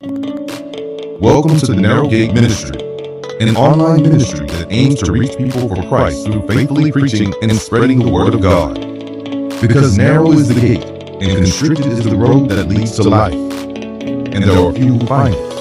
Welcome to the Narrow Gate Ministry, an online ministry that aims to reach people for Christ through faithfully preaching and spreading the Word of God. Because narrow is the gate, and constricted is the road that leads to life, and there are few who find it.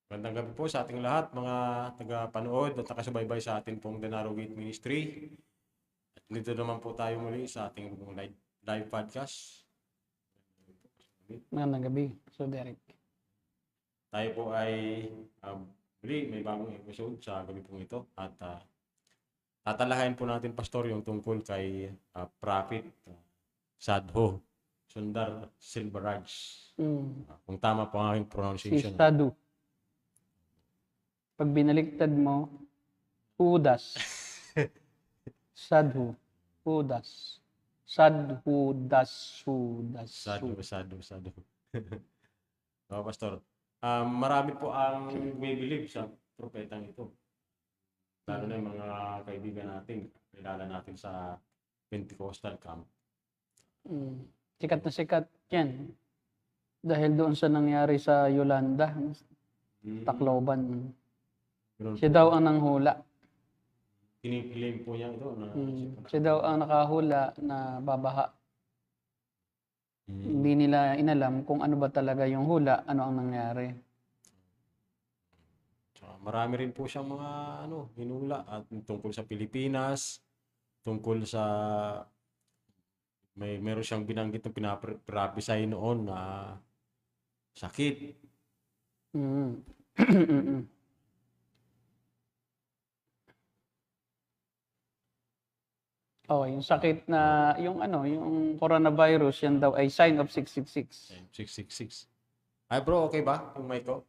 Magandang gabi po sa ating lahat, mga taga-panood at nakasubaybay sa ating pong The Narrow Gate Ministry. At dito naman po tayo muli sa ating live podcast. Magandang gabi, so Derek. Tayo po ay muli may bagong episode sa gabi pong ito. At tatalahayin po natin, Pastor, yung tungkol kay Prophet Sadhu Sundar Silvaraj. Kung tama po ang aking Si pronunciation. Sadhu. Pag binaliktad mo, Udas. Sadhu. Udas. Sadhu, Dasu, Dasu. Sadhu. So, Pastor, marami po ang may believe sa propetang ito. Lalo na yung mga kaibigan natin, kilala natin sa Pentecostal camp. Sikat na sikat yan. Dahil doon sa nangyari sa Yolanda, Tacloban. Ganun Siya po. daw ang nanghula. Kiniklaim po niya ito. Siya daw ang nakahula na babaha. Hindi nila inalam kung ano ba talaga yung hula, ano ang nangyari. Marami rin po siyang mga hinula at tungkol sa Pilipinas, tungkol sa meron siyang binanggit na pinaprophesy noon na sakit. Oh, yung sakit na, yung coronavirus, yan daw ay sign of 666. 666. Ay bro, okay ba? Yung mic ko?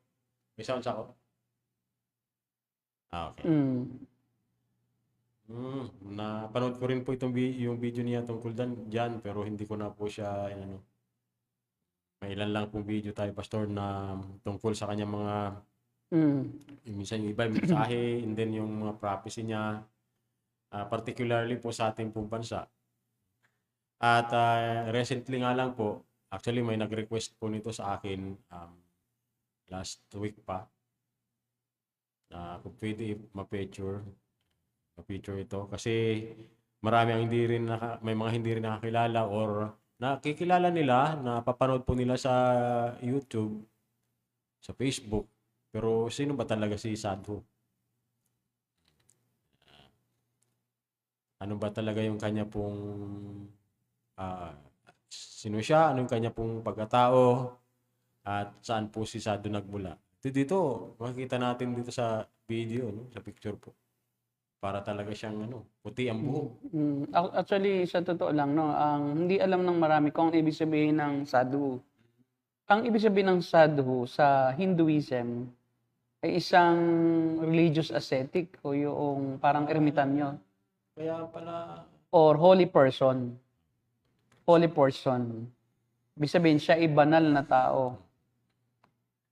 May sounds ako? Okay. Napanood ko rin po yung video niya tungkol dyan, pero hindi ko na po siya, may ilan lang pong video tayo, Pastor, na tungkol sa kanyang mga, minsan yung iba, yung mensahe, and then yung mga prophecy niya, particularly po sa ating pong bansa. At recently nga lang po, actually may nag-request po nito sa akin last week pa, na kung pwede ma-feature ito kasi marami ang may mga hindi rin nakakilala or nakikilala nila, napapanood po nila sa YouTube, sa Facebook, pero sino ba talaga si Sadhu? Ano ba talaga yung kanya pong sino siya, ano yung kanya pong pagkatao, at saan po si Sadhu nagmula. Dito makikita natin dito sa video, sa picture po. Para talaga siyang puti ang buhok. Actually, sa totoo lang, hindi alam ng marami kung ang ibig sabihin ng sadhu. Ang ibig sabihin ng sadhu sa Hinduism ay isang religious ascetic o yung parang ermitanyo. Kaya pala... Or holy person. Holy person. Ibig sabihin, siya ay banal na tao.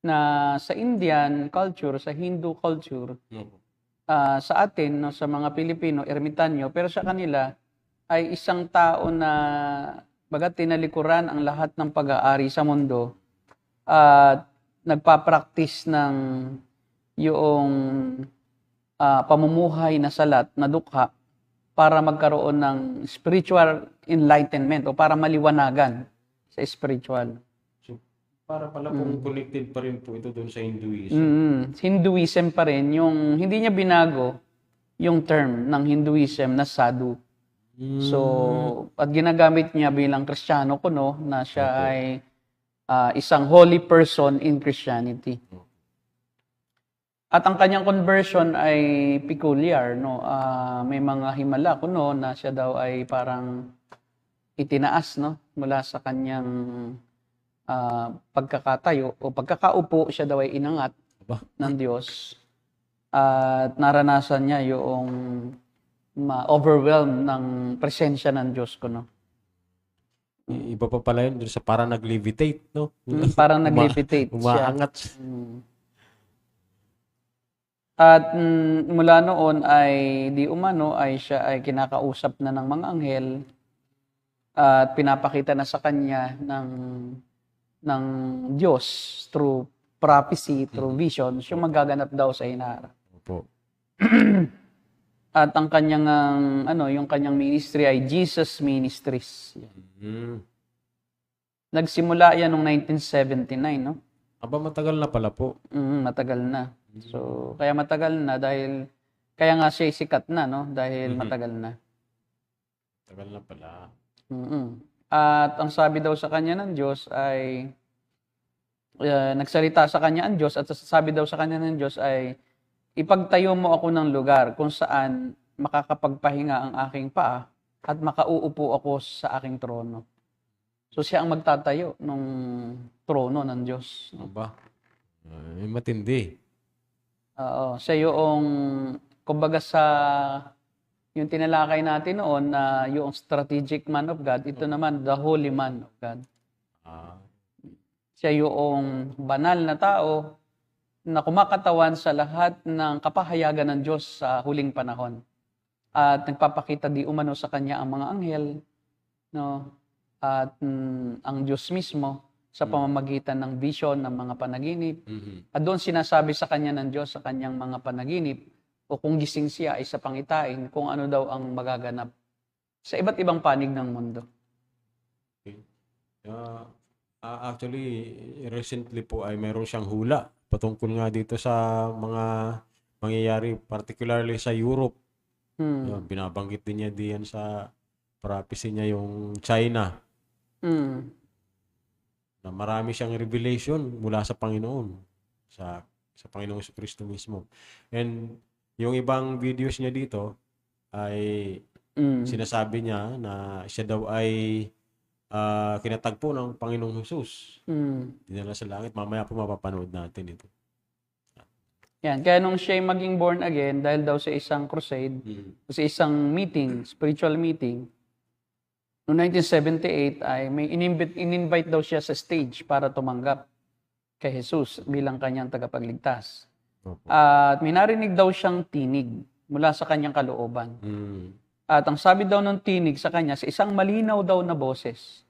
Na sa Indian culture, sa Hindu culture, sa atin, sa mga Pilipino, ermitanyo, pero sa kanila ay isang tao na bagat tinalikuran ang lahat ng pag-aari sa mundo at nagpa-practice ng yung pamumuhay na salat, na dukha, para magkaroon ng spiritual enlightenment o para maliwanagan sa spiritual. Para pala pong connected pa rin po ito doon sa Hinduism. Hinduism pa rin. Yung, hindi niya binago yung term ng Hinduism na sadhu. So, at ginagamit niya bilang Kristiyano kuno na siya ay isang holy person in Christianity. At ang kanyang conversion ay peculiar. May mga himala kuno na siya daw ay parang itinaas mula sa kanyang pagkakatayo o pagkakaupo, siya daw ay inangat ng Diyos at naranasan niya yung ma-overwhelm ng presensya ng Diyos ko, no? Iba pa pala yun, dun sa parang nag-levitate, no? Parang nag-levitate siya. Umaangat. At mula noon ay di umano ay siya ay kinakausap na ng mga anghel at pinapakita na sa kanya ng Diyos through prophecy, through visions, yung magaganap daw sa hinaharap. Opo. At ang kanyang yung kanyang ministry ay Jesus Ministries. Mm. Nagsimula yan noong 1979, no? Aba, matagal na pala po. Matagal na. So, kaya matagal na dahil kaya nga siya sikat na, no? Dahil matagal na. Tagal na pala. At ang sabi daw sa kanya ng Diyos ay nagsalita sa kanya ang Diyos at sabi daw sa kanya ng Diyos ay ipagtayo mo ako ng lugar kung saan makakapagpahinga ang aking paa at makauupo ako sa aking trono. So siya ang magtatayo ng trono ng Diyos. Aba, matindi. Oo, siya yung, kumbaga yung tinalakay natin noon na yung strategic man of God, ito naman, the holy man of God. Siya yung banal na tao na kumakatawan sa lahat ng kapahayagan ng Diyos sa huling panahon. At nagpapakita di umano sa kanya ang mga anghel, no? At ang Diyos mismo sa pamamagitan ng vision ng mga panaginip. At doon sinasabi sa kanya ng Diyos sa kanyang mga panaginip o kung gising siya ay sa pangitain kung ano daw ang magaganap sa iba't ibang panig ng mundo. Okay. Actually, recently po ay mayroon siyang hula patungkol nga dito sa mga mangyayari, particularly sa Europe. Yan, binabanggit din niya diyan sa prophecy niya yung China. Na marami siyang revelation mula sa Panginoon, sa Panginoong Kristo mismo. And yung ibang videos niya dito ay sinasabi niya na siya daw ay kinatagpo ng Panginoong Jesus. Dinala sa langit. Mamaya po mapapanood natin ito. Yan. Kaya nung siya maging born again, dahil daw sa isang crusade, sa isang meeting, spiritual meeting, noong 1978 ay may in-invite daw siya sa stage para tumanggap kay Jesus bilang kanyang tagapagligtas. At may narinig daw siyang tinig mula sa kanyang kalooban. At ang sabi daw ng tinig sa kanya, sa isang malinaw daw na boses,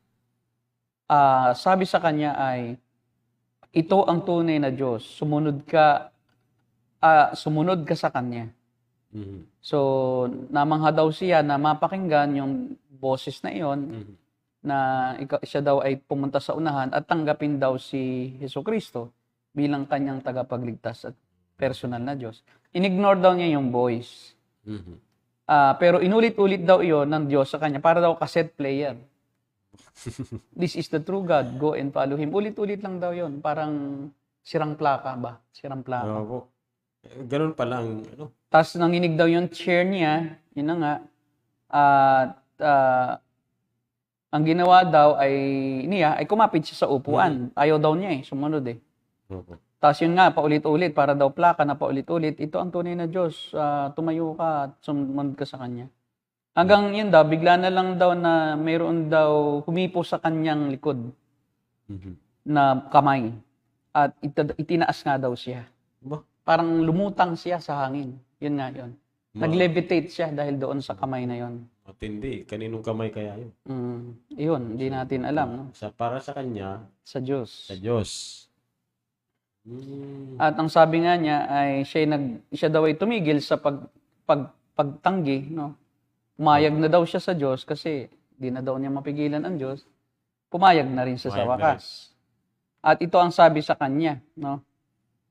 sabi sa kanya ay, ito ang tunay na Diyos, sumunod ka sa kanya. So, namangha daw siya na mapakinggan yung boses na iyon, na siya daw ay pumunta sa unahan at tanggapin daw si Jesucristo bilang kanyang tagapagligtas at personal na Diyos. Inignore daw niya yung voice. Pero inulit-ulit daw iyon ng Diyos sa kanya para daw cassette player. This is the true God, go and follow Him. Ulit-ulit lang daw yon, parang sirang plaka ba? Sirang plaka. Ganun pala ang Tapos nanginig daw yung chair niya, yun na nga. Ang ginawa daw ay kumapit siya sa upuan. Ayaw daw niya sumunod Tapos yun nga, paulit-ulit, para daw plaka na paulit-ulit, ito ang tunay na Diyos, tumayo ka at sumunod ka sa Kanya. Hanggang yun daw, bigla na lang daw na mayroon daw humipo sa kanyang likod na kamay. At itinaas nga daw siya. Parang lumutang siya sa hangin. Yun nga yun. Nag-levitate siya dahil doon sa kamay na yun. Matindi. Kaninong kamay kaya yun? Yun, hindi natin alam. No? Para sa kanya, sa Diyos. Sa Diyos. At ang sabi nga niya ay siya daw ay tumigil sa pagtanggi, no? Pumayag na daw siya sa Diyos kasi di na daw niya mapigilan ang Diyos. Pumayag na rin siya sa wakas. At ito ang sabi sa kanya, no?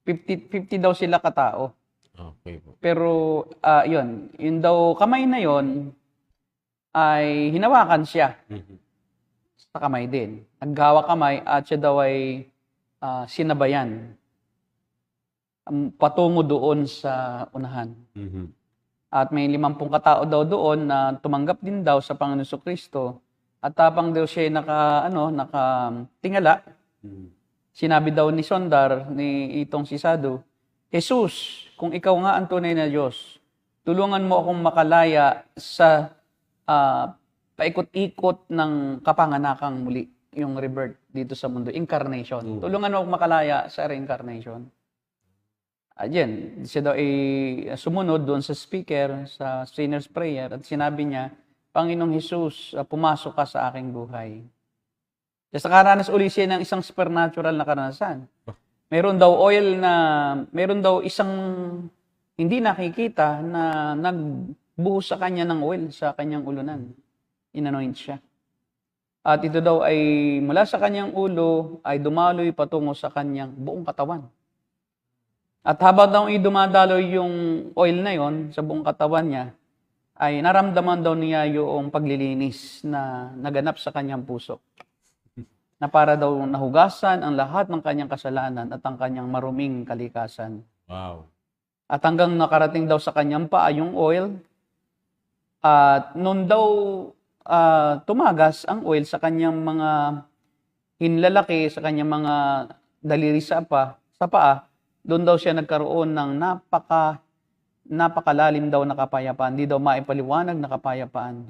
50 daw sila katao. Okay po. Pero yun daw kamay na yon ay hinawakan siya. Sa kamay din. Naggawa kamay at siya daw ay sinabayan patungo doon sa unahan. At may 50 katao daw doon na tumanggap din daw sa Panginoon Jesucristo at tapang daw siya nakatingala. Sinabi daw ni Sondar, ni itong si Sado, Jesus, kung ikaw nga ang tunay na Diyos, tulungan mo akong makalaya sa paikot-ikot ng kapanganakang muli, yung rebirth dito sa mundo, incarnation. Tulungan mo akong makalaya sa reincarnation. Again, siya daw ay sumunod doon sa speaker, sa sinner's prayer, at sinabi niya, Panginoong Jesus, pumasok ka sa aking buhay. Sa karanas uli siya ng isang supernatural na karanasan. Meron daw isang hindi nakikita na nagbuhos sa kanya ng oil sa kanyang ulunan. Inanoint siya. At ito daw ay mula sa kanyang ulo ay dumaloy patungo sa kanyang buong katawan. At habang daw dumadaloy yung oil na yon sa buong katawan niya, ay naramdaman daw niya yung paglilinis na naganap sa kanyang puso. Na para daw nahugasan ang lahat ng kanyang kasalanan at ang kanyang maruming kalikasan. Wow. At hanggang nakarating daw sa kanyang paa yung oil, at noon daw tumagas ang oil sa kanyang mga hinlalaki, sa kanyang mga daliri sa paa, doon daw siya nagkaroon ng napakalalim daw na kapayapaan. Hindi daw maipaliwanag na kapayapaan.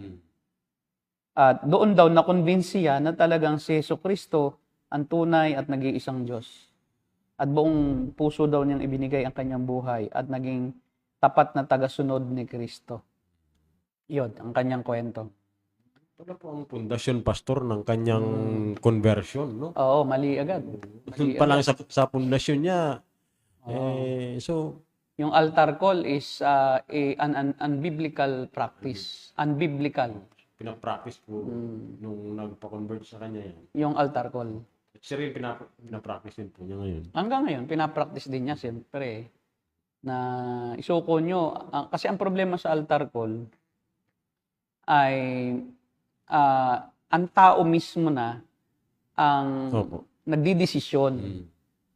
At doon daw na-convince siya na talagang si Jesucristo ang tunay at nag-iisang Diyos. At buong puso daw niyang ibinigay ang kanyang buhay at naging tapat na tagasunod ni Kristo. Yun, ang kanyang kwento. Wala po ang pundasyon, Pastor, ng kanyang conversion, no? Oo, mali agad. Doon pa lang sa pundasyon niya. So, yung altar call is an unbiblical practice. Unbiblical. Pinapractice po nung nagpa-convert sa kanya yan. Yung altar call. At siya rin pinapractice din po niya ngayon. Hanggang ngayon, pinapractice din niya siyempre na isuko nyo. Kasi ang problema sa altar call ay ang tao mismo na ang nagdidesisyon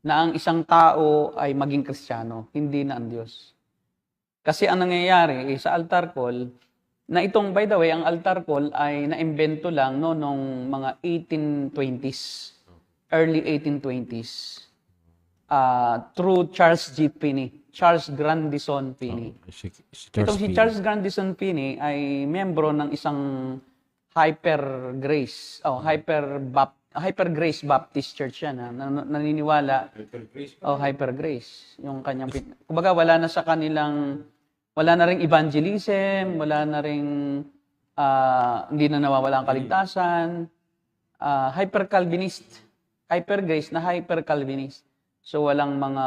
na ang isang tao ay maging Kristiyano, hindi na ang Diyos. Kasi ang nangyayari sa altar call, na itong, by the way, ang altar call ay naimbento lang nung mga 1820s, early 1820s, through Charles G. Finney, Charles Grandison Finney. Itong si Charles Grandison Finney ay membro ng isang Hyper Grace Baptist Church yan, naniniwala. Hyper Grace. Yung kanyang, kumbaga wala na ring evangelism, wala na ring, hindi na nawawala ang kaligtasan. Hyper Calvinist. Hyper Grace na Hyper Calvinist. So walang mga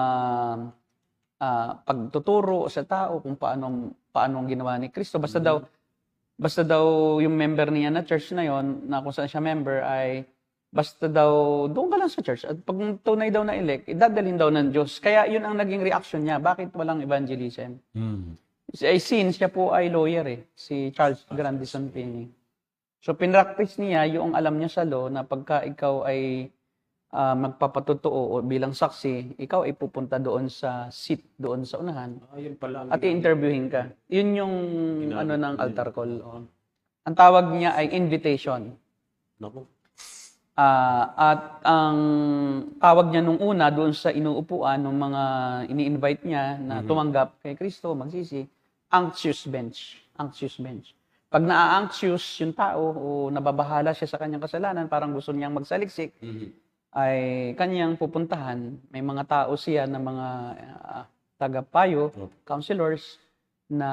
pagtuturo sa tao kung paano ang ginawa ni Kristo. Basta daw yung member niya na church na yon, na kung saan siya member, ay basta daw doon ka lang sa church. At pag tunay daw na elect, idadalhin daw ng Diyos. Kaya yun ang naging reaction niya. Bakit walang evangelism? Since siya po ay lawyer si Charles Grandison Finney. So pinractice niya yung alam niya sa law na pagka ikaw ay magpapatotoo o bilang saksi, ikaw ay pupunta doon sa seat, doon sa unahan. Yun pala at i-interviewin ka. Yun yung ng altar call. Ang tawag niya ay invitation. Naku. At ang tawag niya nung una doon sa inuupuan ng mga ini-invite niya na tumanggap kay Kristo, magsisi, anxious bench. Anxious bench. Pag na-anxious yung tao o nababahala siya sa kanyang kasalanan, parang gusto niyang magsaliksik, ay kanyang pupuntahan. May mga tao siya na mga tagapayo, counselors, na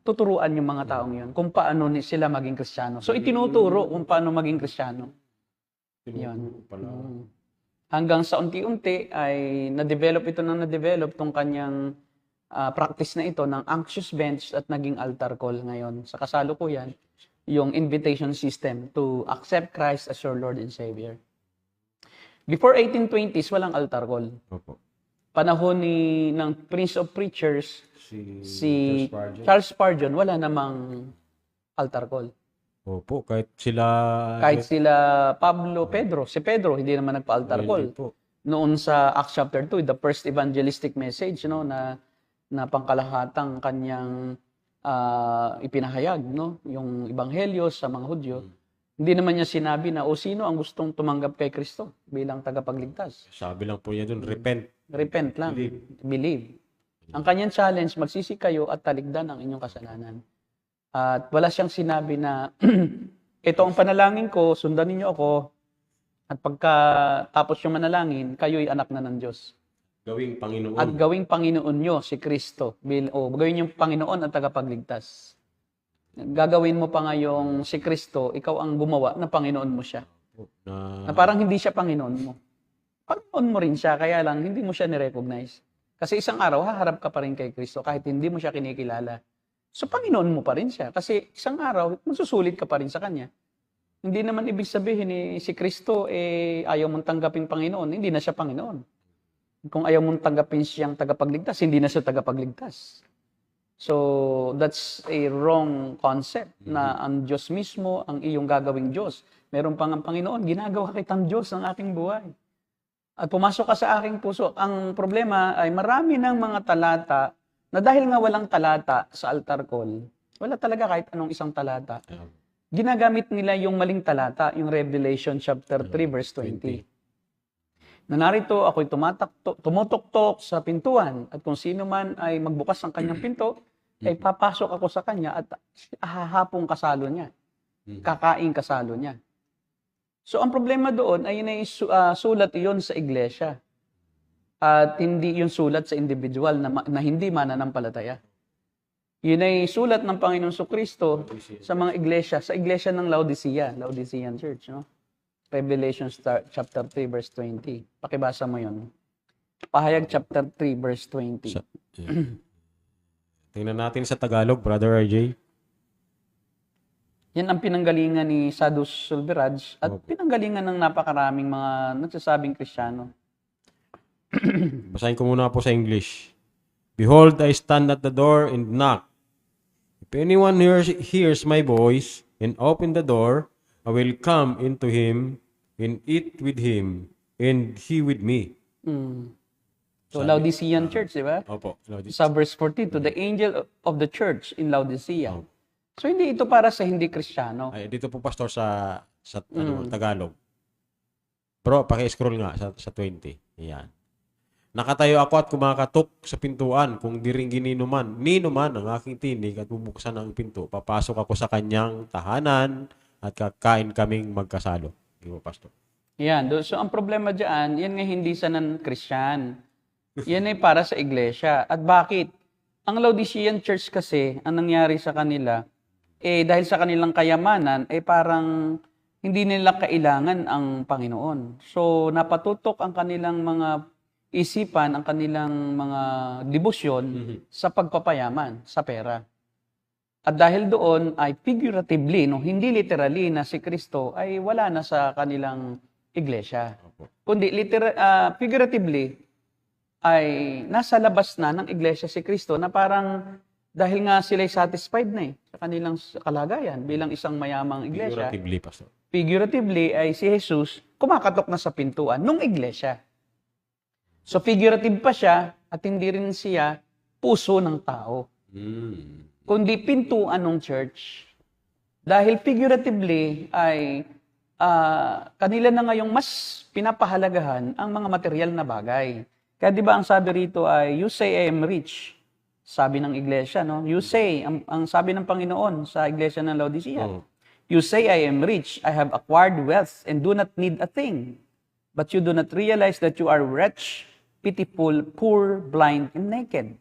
tuturuan yung mga taong yun kung paano sila maging Kristiyano. So itinuturo kung paano maging Kristiyano. Yun. Hanggang sa unti-unti ay na-develop tong kanyang practice na ito ng anxious bench at naging altar call ngayon. Sa kasalukuyan, yung invitation system to accept Christ as your Lord and Savior. Before 1820s, walang altar call. Panahon ng Prince of Preachers, si Charles Spurgeon, wala namang altar call. Opo, kahit sila Pedro, hindi naman nagpa-altar call. Noon sa Acts chapter 2, the first evangelistic message, na pangkalahatang kanyang ipinahayag, yung ebanghelyo sa mga Hudyo. Hindi naman niya sinabi na, sino ang gustong tumanggap kay Kristo bilang tagapagligtas? Sabi lang po niya doon, repent. Repent lang. Believe. Ang kanyang challenge, magsisi kayo at talikdan ang inyong kasalanan. At wala siyang sinabi na, ito ang panalangin ko, sundan ninyo ako, at pagkatapos yung manalangin, kayo'y anak na ng Diyos. Gawing Panginoon. At gawing Panginoon nyo si Kristo. Gawin yung Panginoon at tagapagligtas. Gagawin mo pa ngayong si Kristo, ikaw ang gumawa na Panginoon mo siya. Na parang hindi siya Panginoon mo. Panginoon mo rin siya, kaya lang hindi mo siya nirecognize. Kasi isang araw, haharap ka pa rin kay Kristo kahit hindi mo siya kinikilala. So, Panginoon mo pa rin siya. Kasi isang araw, masusulit ka pa rin sa Kanya. Hindi naman ibig sabihin si Kristo ayaw mong tanggapin Panginoon, hindi na siya Panginoon. Kung ayaw mong tanggapin siyang tagapagligtas, hindi na siya tagapagligtas. So, that's a wrong concept na ang Diyos mismo ang iyong gagawing Diyos. Meron pang ang Panginoon, ginagawa kitang Diyos ng aking buhay. At pumasok ka sa aking puso. Ang problema ay marami ng mga talata na dahil nga walang talata sa altar call, wala talaga kahit anong isang talata. Ginagamit nila yung maling talata, yung Revelation chapter 3 verse 20. Na narito ako'y tumutuktok sa pintuan at kung sino man ay magbukas ng kanyang pinto, ay papasok ako sa kanya at hahapong kasalo niya. Kakaing kasalo niya. So ang problema doon ay sulat iyon sa iglesia. At hindi yung sulat sa individual na hindi mananampalataya. Yun ay sulat ng Panginoong Kristo sa mga iglesia, sa iglesia ng Laodicean Church, no? Revelation chapter 3 verse 20. Pakibasa mo 'yon. Pahayag chapter 3 verse 20. Tingnan natin sa Tagalog, Brother RJ. Yan ang pinanggalingan ni Sadus Sulberaj at pinanggalingan ng napakaraming mga nagsasabing Kristiyano. Basahin ko muna po sa English. Behold, I stand at the door and knock. If anyone hears my voice and open the door, I will come into him and eat with him and he with me. So, Laodicean Church, di ba? Opo. Sa verse 14, to the angel of the church in Laodicea. So, hindi ito para sa hindi Kristiyano. Ay, dito po, Pastor, sa Tagalog. Pero, paki-scroll nga sa 20. Ayan. Nakatayo ako at kumakatok sa pintuan. Kung diringgin nino man ang aking tinig at bubuksan ang pinto, papasok ako sa kanyang tahanan at kakain kaming magkasalo. Di ba, Pastor? Yan. So, ang problema dyan, yan nga hindi sa non-Christian. Yan ay para sa iglesia. At bakit? Ang Laodicean Church kasi, ang nangyari sa kanila, dahil sa kanilang kayamanan, parang hindi nila kailangan ang Panginoon. So, napatutok ang kanilang mga isipan, ang kanilang mga debosyon sa pagpapayaman, sa pera. At dahil doon ay figuratively, hindi literally na si Kristo ay wala na sa kanilang iglesia. Kundi figuratively ay nasa labas na ng iglesia si Kristo na parang dahil nga sila'y satisfied na sa kanilang kalagayan bilang isang mayamang iglesia. Figuratively, Pastor. Figuratively ay si Jesus kumakatok na sa pintuan ng iglesia. So figurative pa siya at hindi rin siya puso ng tao. Kundi pintuan ng church. Dahil figuratively ay kanila na ngayong mas pinapahalagahan ang mga material na bagay. Kaya di ba ang sabi rito ay, you say I am rich. Sabi ng iglesia, no? You say, ang sabi ng Panginoon sa iglesia ng Laodicea, you say I am rich, I have acquired wealth and do not need a thing. But you do not realize that you are wretched, pitiful, poor, blind, and naked.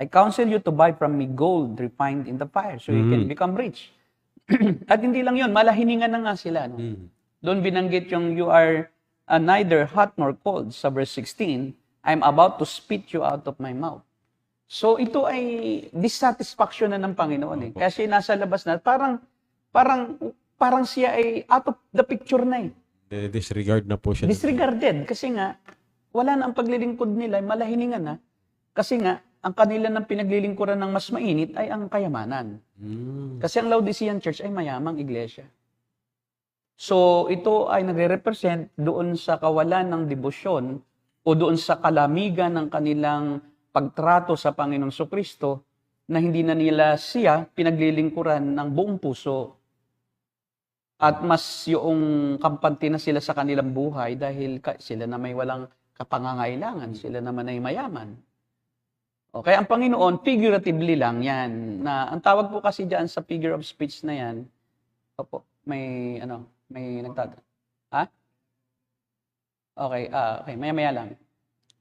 I counsel you to buy from me gold refined in the fire so you can become rich. At hindi lang yun, malahiningan na nga sila. No? Doon binanggit yung you are neither hot nor cold. Sa verse 16, I'm about to spit you out of my mouth. So ito ay dissatisfaction na ng Panginoon. Kaya siya nasa labas na, parang siya ay out of the picture na Disregard na po siya. Disregarded. Kasi nga, wala na ang paglilingkod nila, malahiningan na. Kasi nga, ang kanila ng pinaglilingkuran ng mas mainit ay ang kayamanan. Kasi ang Laodicean Church ay mayamang iglesia. So, ito ay nagre-represent doon sa kawalan ng debosyon o doon sa kalamigan ng kanilang pagtrato sa Panginoong Kristo na hindi na nila siya pinaglilingkuran ng buong puso. At mas yung kampante na sila sa kanilang buhay dahil sila na may walang kapangangailangan, sila naman ay mayaman. O, kaya ang Panginoon, figuratively lang yan. Na, ang tawag po kasi dyan sa figure of speech na yan, opo, may nagtatanong. Ha? Okay, okay, maya-maya lang.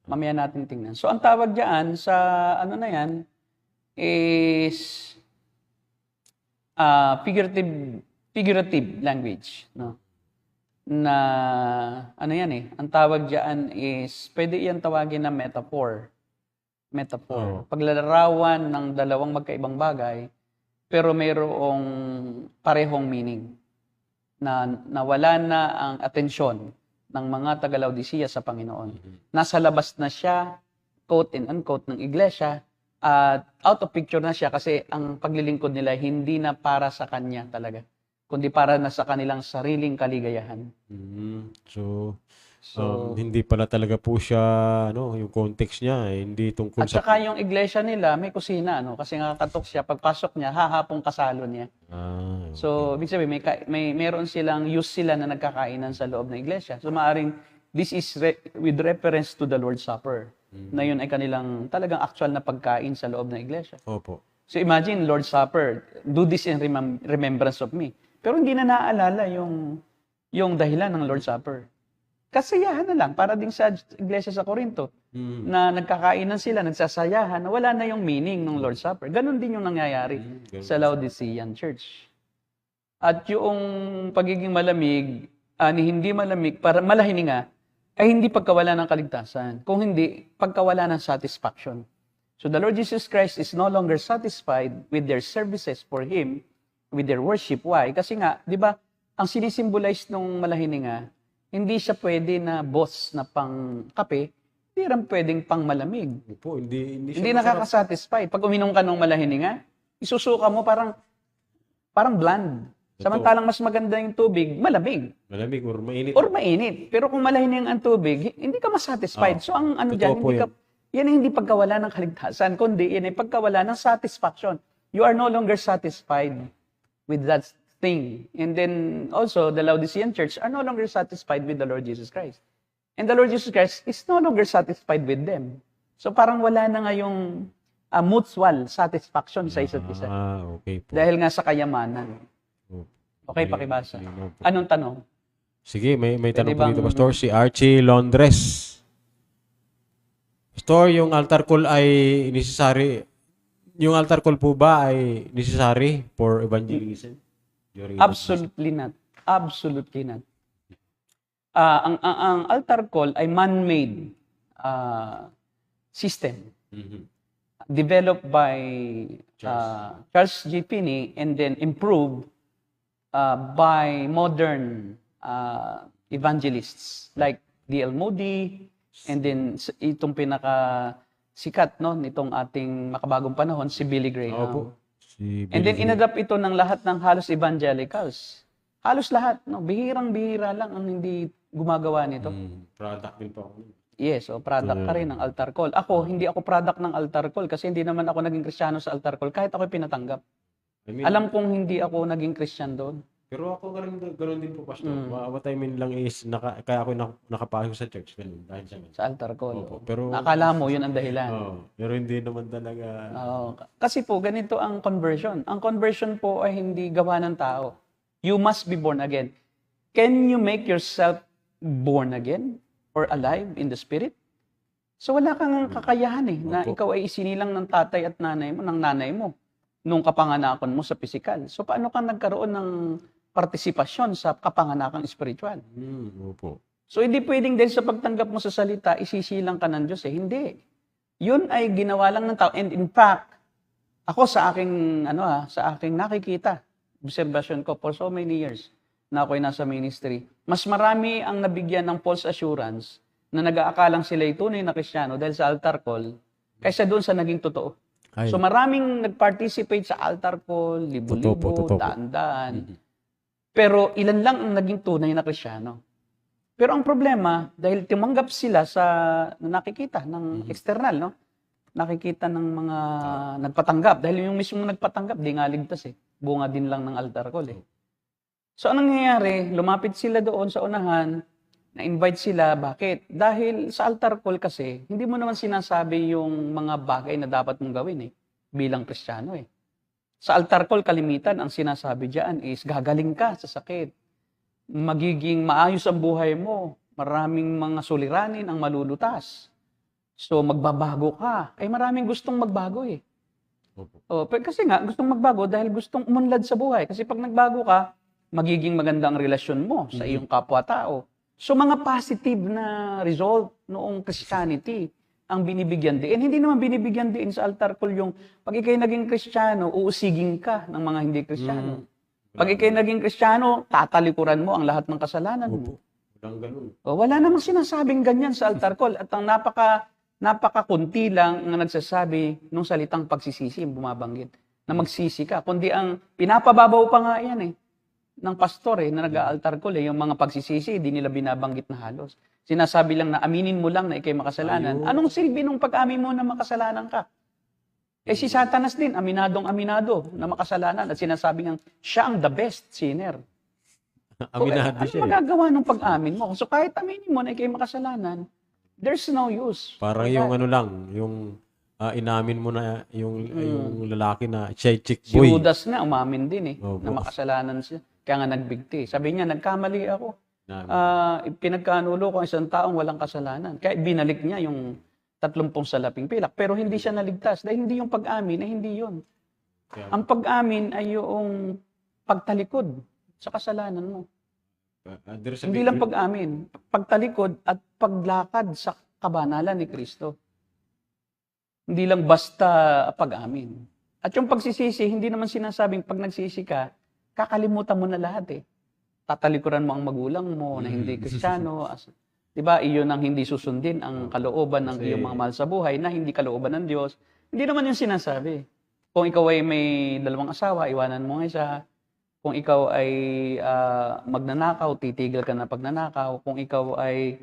Mamaya natin tingnan. So, ang tawag dyan sa ano na yan is figurative language, no? Na ano yan eh, ang tawag diyan is pwede iyan tawagin na metaphor. Metaphor. Paglalarawan ng dalawang magkaibang bagay pero mayroong parehong meaning. Na nawala na ang atensyon ng mga taga-Laodicea sa Panginoon. Nasa labas na siya, quote and unquote, ng iglesia, at out of picture na siya kasi ang paglilingkod nila hindi na para sa kanya talaga, kundi para na sa kanilang sariling kaligayahan. So, hindi pala talaga po siya, yung context niya, hindi tungkol At saka yung iglesia nila, may kusina, kasi nakakatok siya, pagpasok niya, hahapong kasalo niya. Okay. So, ibig sabihin, meron silang use sila na nagkakainan sa loob ng iglesia. So, maaaring, this is with reference to the Lord's Supper, na yun ay kanilang talagang actual na pagkain sa loob ng iglesia. Opo. So, imagine, Lord's Supper, do this in remembrance of me. Pero hindi na naaalala yung dahilan ng Lord's Supper. Kasiyahan na lang, para din sa iglesia sa Corinto, na nagkakainan sila, nagsasayahan, na wala na yung meaning ng Lord's Supper. Ganon din yung nangyayari sa Laodicean Church. At yung pagiging malamig, hindi malamig, para malahininga, ay hindi pagkawala ng kaligtasan. Kung hindi, pagkawala ng satisfaction. So the Lord Jesus Christ is no longer satisfied with their services for Him, with their worship. Why? Kasi nga, di ba, ang sinisimbolize nung malahininga, hindi siya pwede na boss na pang kape, hindi rin pwedeng pang malamig. Opo, hindi Hindi nakakasatisfy. Pag uminom ka ng malahininga, isusuka mo parang bland. Samantalang mas maganda yung tubig, malamig. Malamig or mainit. Or mainit. Pero kung malahining ang tubig, hindi ka masatisfied. So ang ano dyan, yan ay hindi pagkawala ng kaligtasan, kundi yan ay pagkawala ng satisfaction. You are no longer satisfied with that thing. And then also, the Laodicean church are no longer satisfied with the Lord Jesus Christ. And the Lord Jesus Christ is no longer satisfied with them. So parang wala na nga yung mutual satisfaction sa isa't isa. Okay po. Dahil nga sa kayamanan. Okay, pakibasa. Anong tanong? Sige, may tanong po bang- dito, Pastor. Si Archie Londres. Pastor, yung altar call ay necessary. Yung altar call po ba ay necessary for evangelism? Absolutely not. Absolutely not. Ang altar call ay man-made system developed by Charles G. Finney and then improved by modern evangelists like D.L. Moody and then itong pinaka-sikat nitong ating makabagong panahon, si Billy Graham. Opo. And then inadapt ito ng lahat ng halos evangelicals. Halos lahat, bihirang-bihira lang ang hindi gumagawa nito. Product din po ako. Yes, product ka rin ng altar call. Ako, hindi ako product ng altar call kasi hindi naman ako naging Kristiyano sa altar call kahit ako pinatanggap. Alam kong hindi ako naging Christian doon. Pero ako ganun din po, Pastor. What I mean lang is, kaya ako nakapasok sa church, ganun, dahil sa Sa altar call. Opo, pero Nakala mo, yun ang dahilan. pero hindi naman talaga. Kasi po, ganito ang conversion. Ang conversion po ay hindi gawa ng tao. You must be born again. Can you make yourself born again or alive in the Spirit? So wala kang kakayahan na ikaw ay isinilang ng tatay at nanay mo, nung kapanganakan mo sa pisikal. So paano ka nagkaroon ng partisipasyon sa kapanganakan espiritual? Opo. So hindi pwedeng dahil sa pagtanggap mo sa salita, isisilang ka ng Diyos. Hindi. Yun ay ginawa lang ng tao. And in fact, ako sa aking nakikita, observation ko for so many years na ako'y nasa ministry, mas marami ang nabigyan ng false assurance na nag-aakalang sila'y tunay na Kristiyano dahil sa altar call kaysa doon sa naging totoo. So maraming nag-participate sa altar call, libo-libo, daan-daan. Pero ilan lang ang naging tunay na Kristiyano. Pero ang problema, dahil tumanggap sila sa nakikita ng external, nakikita ng mga nagpatanggap. Dahil yung mismo nagpatanggap, di nga ligtas Bunga din lang ng altar call So anong nangyayari? Lumapit sila doon sa unahan, Na-invite sila, bakit? Dahil sa altar call kasi, hindi mo naman sinasabi yung mga bagay na dapat mong gawin bilang Kristiyano Sa altar call, kalimitan, ang sinasabi diyan is gagaling ka sa sakit. Magiging maayos ang buhay mo. Maraming mga suliranin ang malulutas. So, magbabago ka. Maraming gustong magbago pero kasi nga, gustong magbago dahil gustong umunlad sa buhay. Kasi pag nagbago ka, magiging maganda ang relasyon mo sa iyong kapwa-tao. So, mga positive na result noong Christianity ang binibigyan din. Hindi naman binibigyan din sa altar call yung pag ikay naging Kristiyano, uusigin ka ng mga hindi Kristiyano. Pag ikay naging Kristiyano, tatalikuran mo ang lahat ng kasalanan mo. Walang ganun. Wala namang sinasabing ganyan sa altar call. At ang napakakunti lang ang nagsasabi nung salitang pagsisisi, bumabanggit, na magsisi ka. Kundi ang pinapababaw pa nga yan ng pastor na nag-altar call yung mga pagsisisi, di nila binabanggit na halos. Sinasabi lang na aminin mo lang na ikay makasalanan. Anong silbi nung pag-amin mo na makasalanan ka? Si Satanas din, aminado na makasalanan at sinasabi niyang siya ang the best sinner. Aminado siya. Ano magagawa nung pag-amin mo? So kahit aminin mo na ikay makasalanan, there's no use. Parang yung yung inamin mo na yung lalaki na siya chick Si boy. Judas nga umamin din Opo. na makasalanan siya. Kaya nga nagbigti. Sabi niya, nagkamali ako. Pinagkanulo ko ang isang taong walang kasalanan. Kaya binalik niya yung 30 salaping pilak. Pero hindi siya naligtas. Dahil hindi yung pag-amin, hindi yun. Ang pag-amin ay yung pagtalikod sa kasalanan mo. Hindi lang pag-amin. Pagtalikod at paglakad sa kabanalan ni Kristo. Hindi lang basta pag-amin. At yung pagsisisi, hindi naman sinasabing pag nagsisi ka, kakalimutan mo na lahat Tatalikuran mo ang magulang mo na hindi Kristiyano. Diba? Iyon ang hindi susundin ang kalooban ng iyong mga mahal sa buhay na hindi kalooban ng Diyos. Hindi naman yung sinasabi. Kung ikaw ay may 2 asawa, iwanan mo ang isa. Kung ikaw ay magnanakaw, titigil ka na pagnanakaw. Kung ikaw ay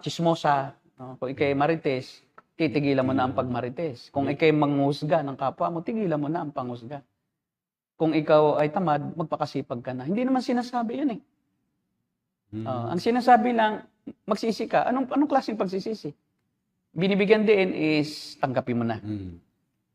chismosa, kung ikaw ay marites, titigilan mo na ang pagmarites. Kung ikaw ay manghusga ng kapwa mo, tigilan mo na ang panghusga. Kung ikaw ay tamad, magpakasipag ka na. Hindi naman sinasabi yun ang sinasabi lang, magsisi ka. Anong klaseng pagsisisi? Binibigyan din is tanggapin mo na.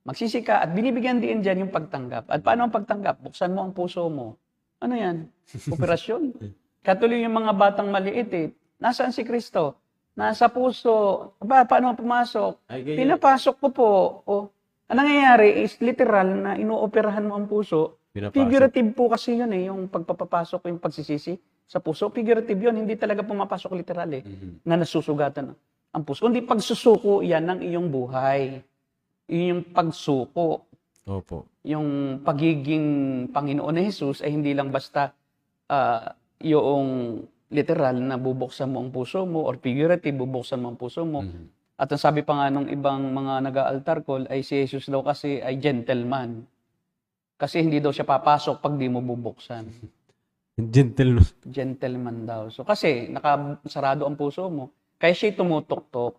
Magsisi ka at binibigyan din dyan yung pagtanggap. At paano ang pagtanggap? Buksan mo ang puso mo. Ano yan? Operasyon. Katuloy yung mga batang maliit Nasaan si Kristo? Nasa puso. Paano pumasok? Pinapasok ko po. Ang nangyayari is literal na inooperahan mo ang puso. Figurative po kasi yun yung pagpapasok, yung pagsisisi sa puso. Figurative yun, hindi talaga pumapasok literal na nasusugatan ang puso. Kundi pagsusuko yan ng iyong buhay. Yung pagsuko. Opo. Yung pagiging Panginoon ni Jesus ay hindi lang basta yung literal na bubuksan mo ang puso mo or figurative, bubuksan mo ang puso mo. At ang sabi pa nga nung ibang mga nag-altar call ay si Jesus daw kasi ay gentleman. Kasi hindi daw siya papasok pag di mo bubuksan. Gentleman daw. So kasi nakasarado ang puso mo, kaya siya tumutok-tok.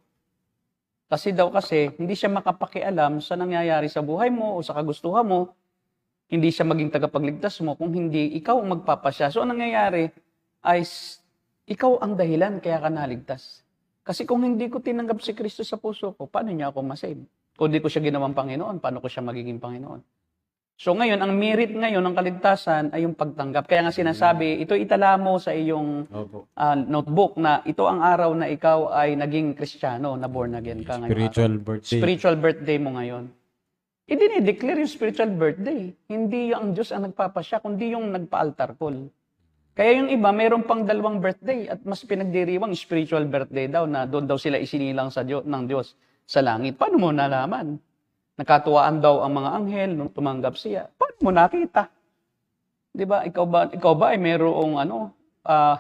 Kasi hindi siya makapakialam sa nangyayari sa buhay mo o sa kagustuhan mo. Hindi siya maging tagapagligtas mo kung hindi ikaw ang magpapasya. So ang nangyayari ay ikaw ang dahilan kaya ka naligtas. Kasi kung hindi ko tinanggap si Kristo sa puso ko, paano niya ako masave? Kung hindi ko siya ginawang Panginoon, paano ko siya magiging Panginoon? So ngayon, ang merit ngayon ng kaligtasan ay yung pagtanggap. Kaya nga sinasabi, ito itala mo sa iyong notebook na ito ang araw na ikaw ay naging Kristiyano, na born again ka ngayon. Spiritual birthday mo ngayon. Idinideclare yung spiritual birthday. Hindi yung Diyos ang nagpapasya, kundi yung nagpa-altar call. Kaya yung iba, mayroon pang 2 birthday at mas pinagdiriwang spiritual birthday daw na doon daw sila isinilang ng Diyos sa langit. Paano mo nalaman? Nakatuwaan daw ang mga anghel nung tumanggap siya. Paano mo nakita? 'Di ba? Ikaw ba ay mayroong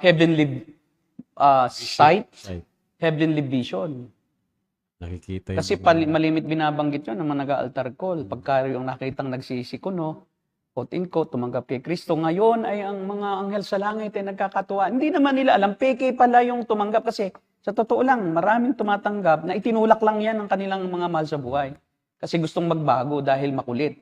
heavenly sight, heavenly vision? Nakikita Kasi malimit binabanggit 'yon ng mga nag-altar call. Pagka yung nakitang nagsisikuno, quote-unquote, tumanggap kay Kristo. Ngayon ay ang mga anghel sa langit ay nagkakatuwa. Hindi naman nila alam, peke pala yung tumanggap kasi sa totoo lang, maraming tumatanggap na itinulak lang yan ng kanilang mga mahal sa buhay. Kasi gustong magbago dahil makulit.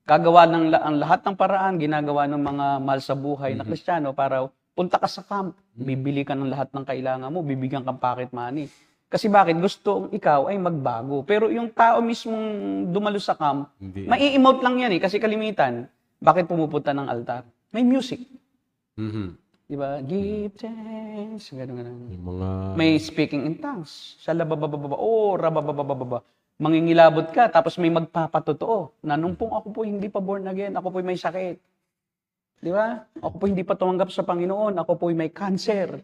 Gagawa ng ang lahat ng paraan, ginagawa ng mga mahal sa buhay na Kristiyano para Punta ka sa camp, bibili ka ng lahat ng kailangan mo, bibigyan kang pocket money. Kasi bakit? Gusto ikaw ay magbago. Pero yung tao mismong dumalo sa camp, Hindi. mai-emote lang yan eh. Kasi kalimitan, bakit pumupunta ng altar? May music. Mhm. Di ba? Give thanks. Ganun. Yung mga... May speaking in tongues. Shalababababa. Oh, rabababababa. Mangingilabot ka, tapos may magpapatotoo na nung pong ako po hindi pa born again, ako po may sakit. Di ba? Ako po hindi pa tumanggap sa Panginoon, ako po may cancer.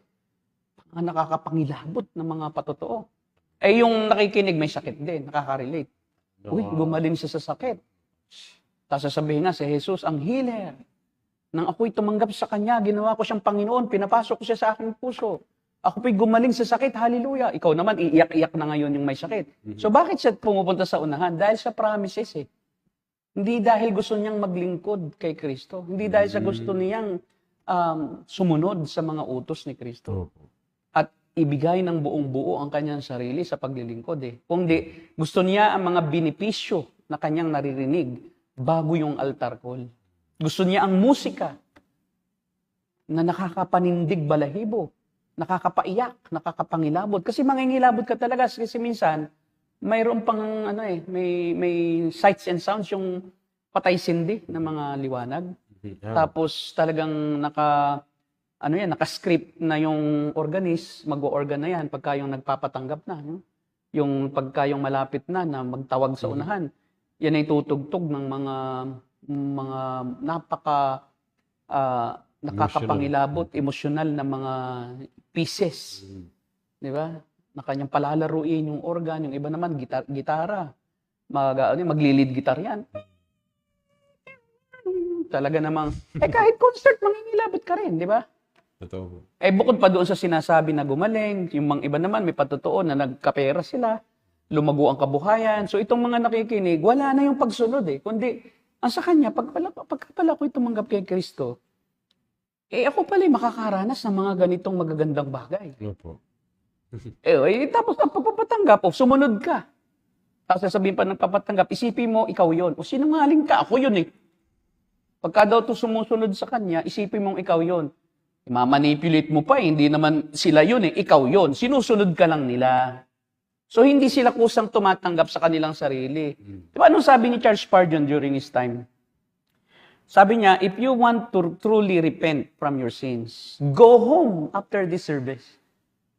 Mga nakakapangilabot ng mga patotoo. Eh yung nakikinig may sakit din, nakaka-relate. Uy, gumaling siya sa sakit. Tapos sasabihin nga si Jesus, ang healer. Nang ako'y tumanggap sa Kanya, ginawa ko siyang Panginoon, pinapasok ko siya sa aking puso. Ako po'y gumaling sa sakit, hallelujah. Ikaw naman, iiyak-iyak na ngayon yung may sakit. So bakit siya pumupunta sa unahan? Dahil sa promises eh. Hindi dahil gusto niyang maglingkod kay Kristo. Hindi dahil sa gusto niyang sumunod sa mga utos ni Kristo. At ibigay ng buong buo ang kanyang sarili sa paglilingkod eh. Kung di, gusto niya ang mga benepisyo na kanyang naririnig bago yung altar call. Gusto niya ang musika na nakakapanindig balahibo, nakakapaiyak, nakakapangilabot. Kasi mangingilabot ka talaga kasi minsan mayroon pang may sights and sounds yung patay sindi na mga liwanag. Tapos talagang naka-script na yung organist, mag-o-organ na yan pagka yung nagpapatanggap na. No? Yung pagka yung malapit na magtawag sa unahan. Yan ay tutugtog ng mga nakakapangilabot, emosyonal na mga pieces. Di ba? Na kanyang palalaruin yung organ, yung iba naman gitara. Maglilid gitar yan. Talaga namang, kahit concert, mangingilabot ka rin, di ba? Totoo. Bukod pa doon sa sinasabi na gumaling, yung mga iba naman may patotoo na nagkapera sila, lumago ang kabuhayan. So itong mga nakikinig, wala na yung pagsunod eh. Kundi, ang sa kanya, pagka pala ko'y tumanggap kay Kristo, ako pala makakaranas ng mga ganitong magagandang bagay. Opo. Tapos ang pagpapatanggap, sumunod ka. Tapos sasabihin pa ng papatanggap, isipin mo, ikaw yon. O sinungaling ka, ako yun eh. Pagka daw to sumusunod sa kanya, isipin mong ikaw yon. Mamanipulate mo pa, hindi naman sila yun eh, ikaw yon. Sinusunod ka lang nila. So hindi sila kusang tumatanggap sa kanilang sarili. Diba anong sabi ni Charles Spurgeon during his time? Sabi niya, if you want to truly repent from your sins, go home after this service.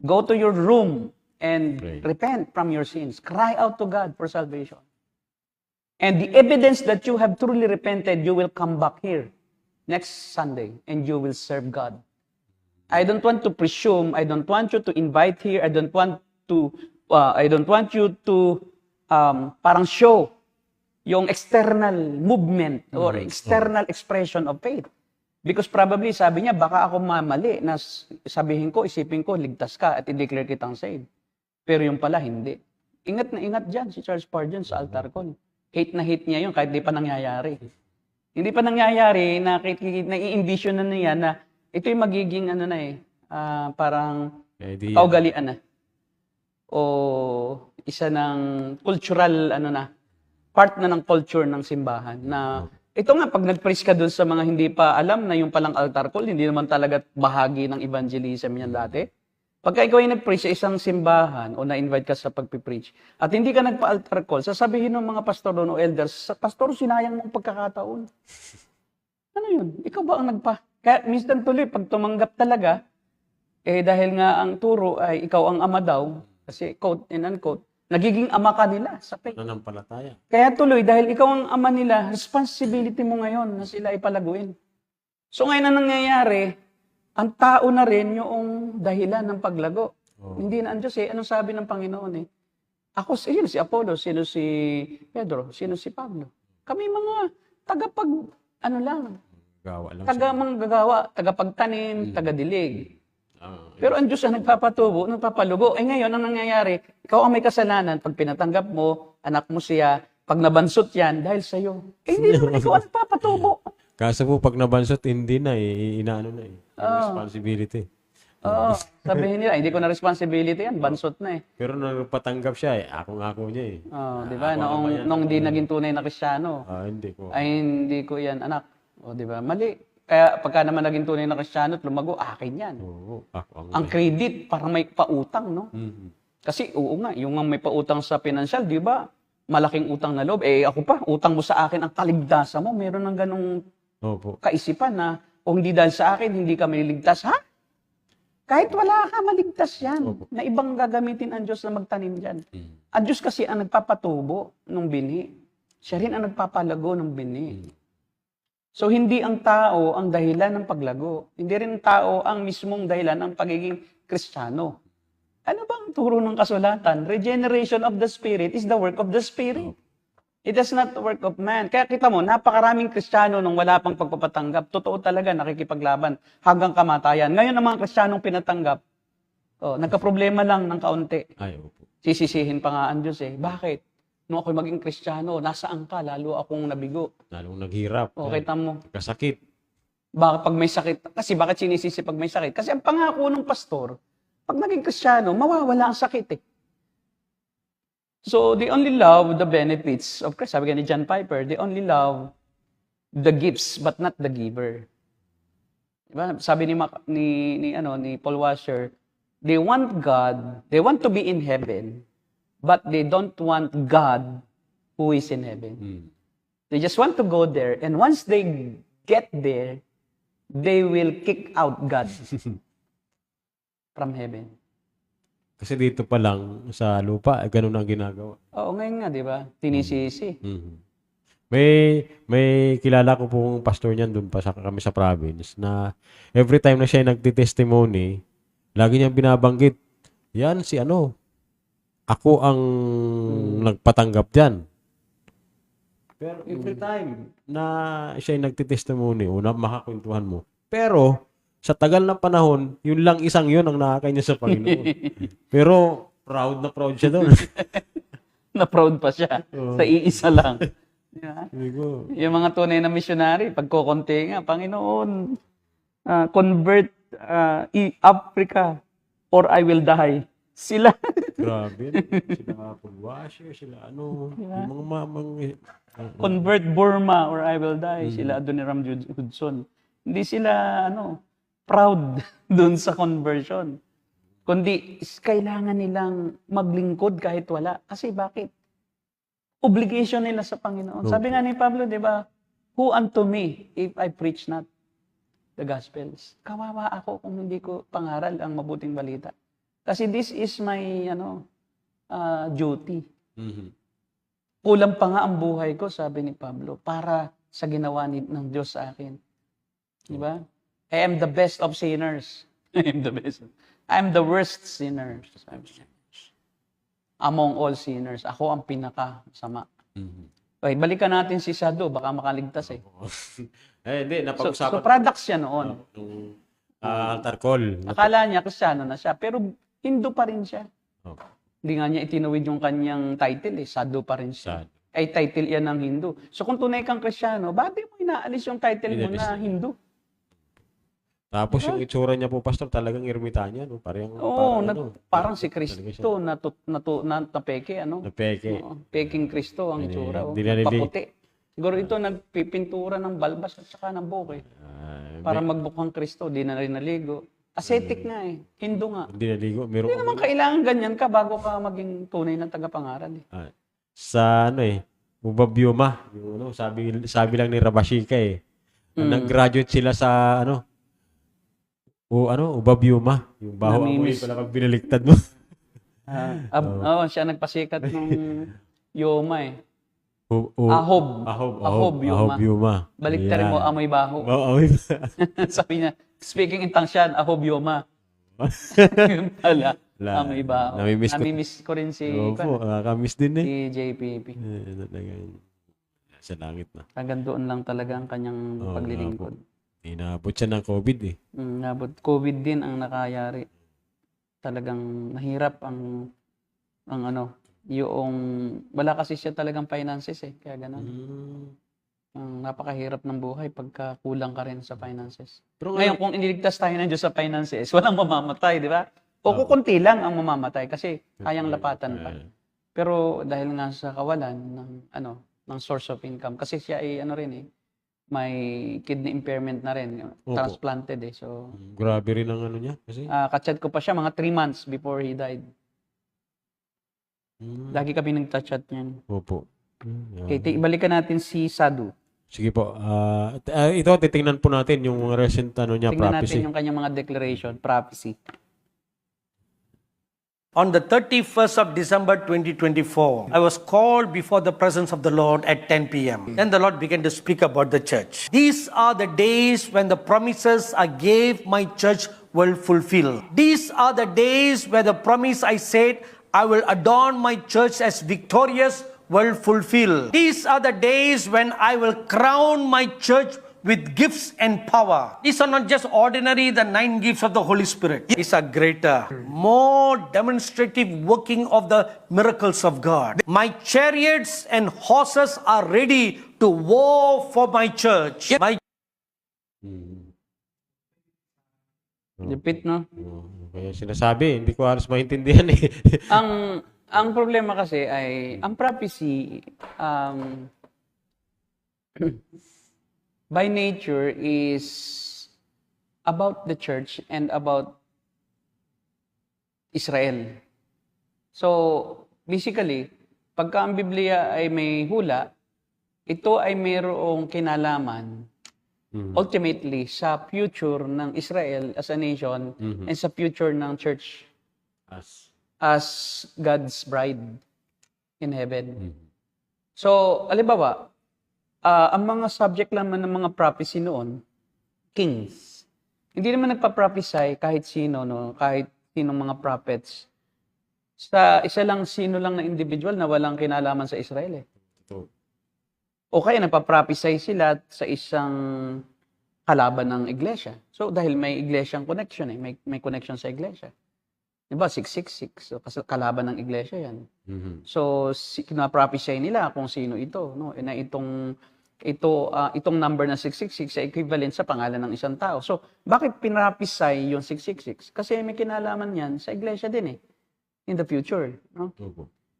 Go to your room and repent from your sins. Cry out to God for salvation. And the evidence that you have truly repented, you will come back here next Sunday and you will serve God. I don't want to presume. I don't want you to invite here. I don't want you to parang show yung external movement or external expression of faith. Because probably, sabi niya, baka ako mamali na sabihin ko, isipin ko, ligtas ka at i-declare kitang saved. Pero yung pala, hindi. Ingat na ingat dyan si Charles Spurgeon sa altar call. Hate na hate niya yun kahit di pa nangyayari. Hindi pa nangyayari na i-envision na niya na ito yung magiging parang kaugalian na. O isa ng cultural, part na ng culture ng simbahan na ito nga, pag nag-preach ka dun sa mga hindi pa alam na yung palang altar call, hindi naman talaga bahagi ng evangelism yan dati. Pagka ikaw ay nag-preach sa isang simbahan o na-invite ka sa pagpipreach at hindi ka nagpa-altar call, sasabihin ng mga pastor o elders, pastor, sinayang mong pagkakataon. Ano yun? Ikaw ba ang nagpa? Kaya minsan tuloy, pag tumanggap talaga, dahil nga ang turo ay ikaw ang ama daw, kasi quote and unquote, nagiging ama ka nila sa faith. Nanampalataya. Kaya tuloy, dahil ikaw ang ama nila, responsibility mo ngayon na sila ipalaguin. So ngayon na nangyayari, ang tao na rin yung dahilan ng paglago. Hindi na ang Diyos eh. Anong sabi ng Panginoon eh? Ako, sino si Apollo, sino si Pedro, sino si Pablo. Kami mga tagapaggawa, tagapagtanim, tagadilig. Pero ang Diyos ang nagpapatubo, nagpapalugo. Ngayon, ang nangyayari, ikaw ang may kasalanan. Pag pinatanggap mo, anak mo siya, pag nabansot yan, dahil sa'yo. Hindi naman ikaw ang nagpapatubo. Kaso po, pag nabansot, hindi na inaano na eh. Responsibility. Oo, sabihin nila, hindi ko na responsibility yan, bansot na eh. Pero nung patanggap siya ako niya eh. Di ba? Noong hindi naging tunay na Kristiyano, hindi ko. ay hindi ko yan, anak. O, di ba? Mali. Kaya pagka naman naging tunay na Kristiyano at lumago, akin yan. Oo. Ako Ang credit, parang may pautang, no? Kasi, oo nga, yung may pautang sa financial, di ba? Malaking utang na loob. Eh, ako pa, utang mo sa akin ang kaligtasan mo. Meron ng ganong Opo. kaisipan na, o hindi dahil sa akin, hindi ka maliligtas. Ha? Kahit wala ka, maligtas yan. Opo. Na ibang gagamitin ang Diyos na magtanim dyan. Ang Diyos kasi ang nagpapatubo ng bini. Siya rin ang nagpapalago ng bini. So, hindi ang tao ang dahilan ng paglago. Hindi rin ang tao ang mismong dahilan ng pagiging Kristiyano. Ano bang turo ng kasulatan? Regeneration of the Spirit is the work of the Spirit. It is not the work of man. Kaya kita mo, napakaraming Kristiyano nung wala pang pagpapatanggap. Totoo talaga, nakikipaglaban hanggang kamatayan. Ngayon ang mga Kristiyanong pinatanggap, nagka-problema lang ng kaunti. Ay, opo. Sisisihin pa nga ang Diyos eh. Bakit? Nung ako'y maging Kristiyano, nasaan ka? Lalo akong nabigo. Lalong naghirap. O, kita mo. Kasakit. Bakit pag may sakit? Kasi bakit sinisisi pag may sakit? Kasi ang pangako ng pastor, pag naging Kristiyano, mawawala ang sakit eh. So, they only love the benefits of Christ. Sabi ni John Piper, they only love the gifts but not the giver. Diba? Sabi ni Paul Washer, they want God, they want to be in heaven, but they don't want God who is in heaven. They just want to go there, and once they get there, they will kick out God from heaven. Kasi dito pa lang sa lupa, ganun ang ginagawa. Oo, ngayon nga, di ba? Tinisisi. May kilala ko pong pastor niyan doon pa kami sa province na every time na siya nagti-testimony, lagi niyang binabanggit, yan si ako ang nagpatanggap diyan. Pero every time na siya nagti-testimony, una makakwentuhan mo. Pero sa tagal ng panahon, yun lang isang yun ang nakakanya sa Panginoon. Pero proud na proud siya doon. Na-proud pa siya sa iisa lang. Diba? Amigo. Yung mga tunay na missionary, pagkukunti nga, Panginoon, convert Africa or I will die. Sila. Grabe. Sila Paul Washer, sila Diba? yung mga Convert Burma or I will die. Sila Adoniram Hudson. Hindi sila, proud dun sa conversion. Kundi, kailangan nilang maglingkod kahit wala. Kasi bakit? Obligation nila sa Panginoon. Sabi nga ni Pablo, di ba? Who unto me if I preach not the Gospels? Kawawa ako kung hindi ko pangaral ang mabuting balita. Kasi this is my duty. Kulang pa nga ang buhay ko, sabi ni Pablo, para sa ginawa ng Diyos sa akin. Di ba? I am the best of sinners. I am the best. I am the worst sinner. Among all sinners. Ako ang pinaka-sama. Okay, balikan natin si Sado. Baka makaligtas eh. Hindi. Napag-usapan. So products siya noon. Yung altar call. Akala niya Kristiyano na siya. Pero Hindu pa rin siya. Hindi nga niya itinuwid yung kanyang title eh. Sado pa rin siya. Ay title yan ng Hindu. So kung tunay kang Kristiyano, bakit mo inaalis yung title mo na Hindu? Tapos yung itsura niya po, pastor, talagang ermitanyo, no? Parang si Kristo na peke, Na peke. Peking Kristo ang itsura. Paputi. Siguro ito nagpipintura ng balbas at saka ng buhok eh. Para magbukhang Kristo, di na rin naligo. Ascetic nga eh. Hindu nga. Hindi naligo. Hindi naman kailangan ganyan ka bago ka maging tunay na tagapangaral eh. Sa Ubabyuma, yung sabi lang ni Rabashika eh. Nag-graduate sila sa Ubabyuma. Yung baho amoy pala pag binaliktad mo. Siya nagpasikat ng Yoma eh. Ahob-yuma. Baliktarin mo, amoy baho. Amoy Sabi niya, speaking in Tangshan, ahob-yuma. Yun pala, amoy baho. Namimiss ko rin si nakakamiss din eh. Si JPP. Sa langit na. Hanggang doon lang talaga ang kanyang paglilingkod. Inabot siya ng COVID eh. Nabot. COVID din ang nakayari. Talagang nahirap yung wala kasi siya talagang finances eh. Kaya ganun. Napakahirap ng buhay pagka kulang ka rin sa finances. Pero ngayon, kung iniligtas tayo ng Diyos sa finances, walang mamamatay, di ba? O kukunti lang ang mamamatay kasi kayang lapatan pa. Pero dahil nga sa kawalan ng source of income, kasi siya ay may kidney impairment na rin. Opo. Transplanted eh. So, Grabe rin ang ano niya. Kasi, kachat ko pa siya mga 3 months before he died. Lagi kami nagtachat niyan. Opo. Okay, balikan natin si Sadu. Sige po. Ito, titingnan po natin yung recent ano niya, Tingnan prophecy. natin yung kanyang mga declaration, prophecy. On the 31st of December 2024, I was called before the presence of the Lord at 10 p.m. Then the Lord began to speak about the church. These are the days when the promises I gave my church will fulfill. These are the days where the promise I said I will adorn my church as victorious will fulfill. These are the days when I will crown my church with gifts and power. These are not just ordinary, the 9 gifts of the Holy Spirit. These are greater, more demonstrative working of the miracles of God. My chariots and horses are ready to war for my church. My Lipit, no? Kaya sinasabi, hindi ko halos maintindihan eh. Ang problema kasi ay, ang prophecy, by nature is about the church and about Israel. So, basically, pagka ang Biblia ay may hula, ito ay mayroong kinalaman ultimately sa future ng Israel as a nation and sa future ng church as God's bride in heaven. So, halimbawa, ang mga subject naman ng mga prophecy noon, kings. Hindi naman nagpa-prophesy kahit sino, no? Kahit sinong mga prophets. Sa isa lang, sino lang na individual na walang kinalaman sa Israel eh. Ito. O kaya nagpa-prophesy sila sa isang kalaban ng iglesia. So, dahil may iglesyang connection eh, may connection sa iglesia. Diba, 666. So, kalaban ng iglesia yan. So, kina-prophesy nila kung sino ito. No? Na itong number na 666 ay equivalent sa pangalan ng isang tao. So, bakit pinaprophesy yung 666? Kasi may kinalaman yan sa iglesia din eh. In the future. No?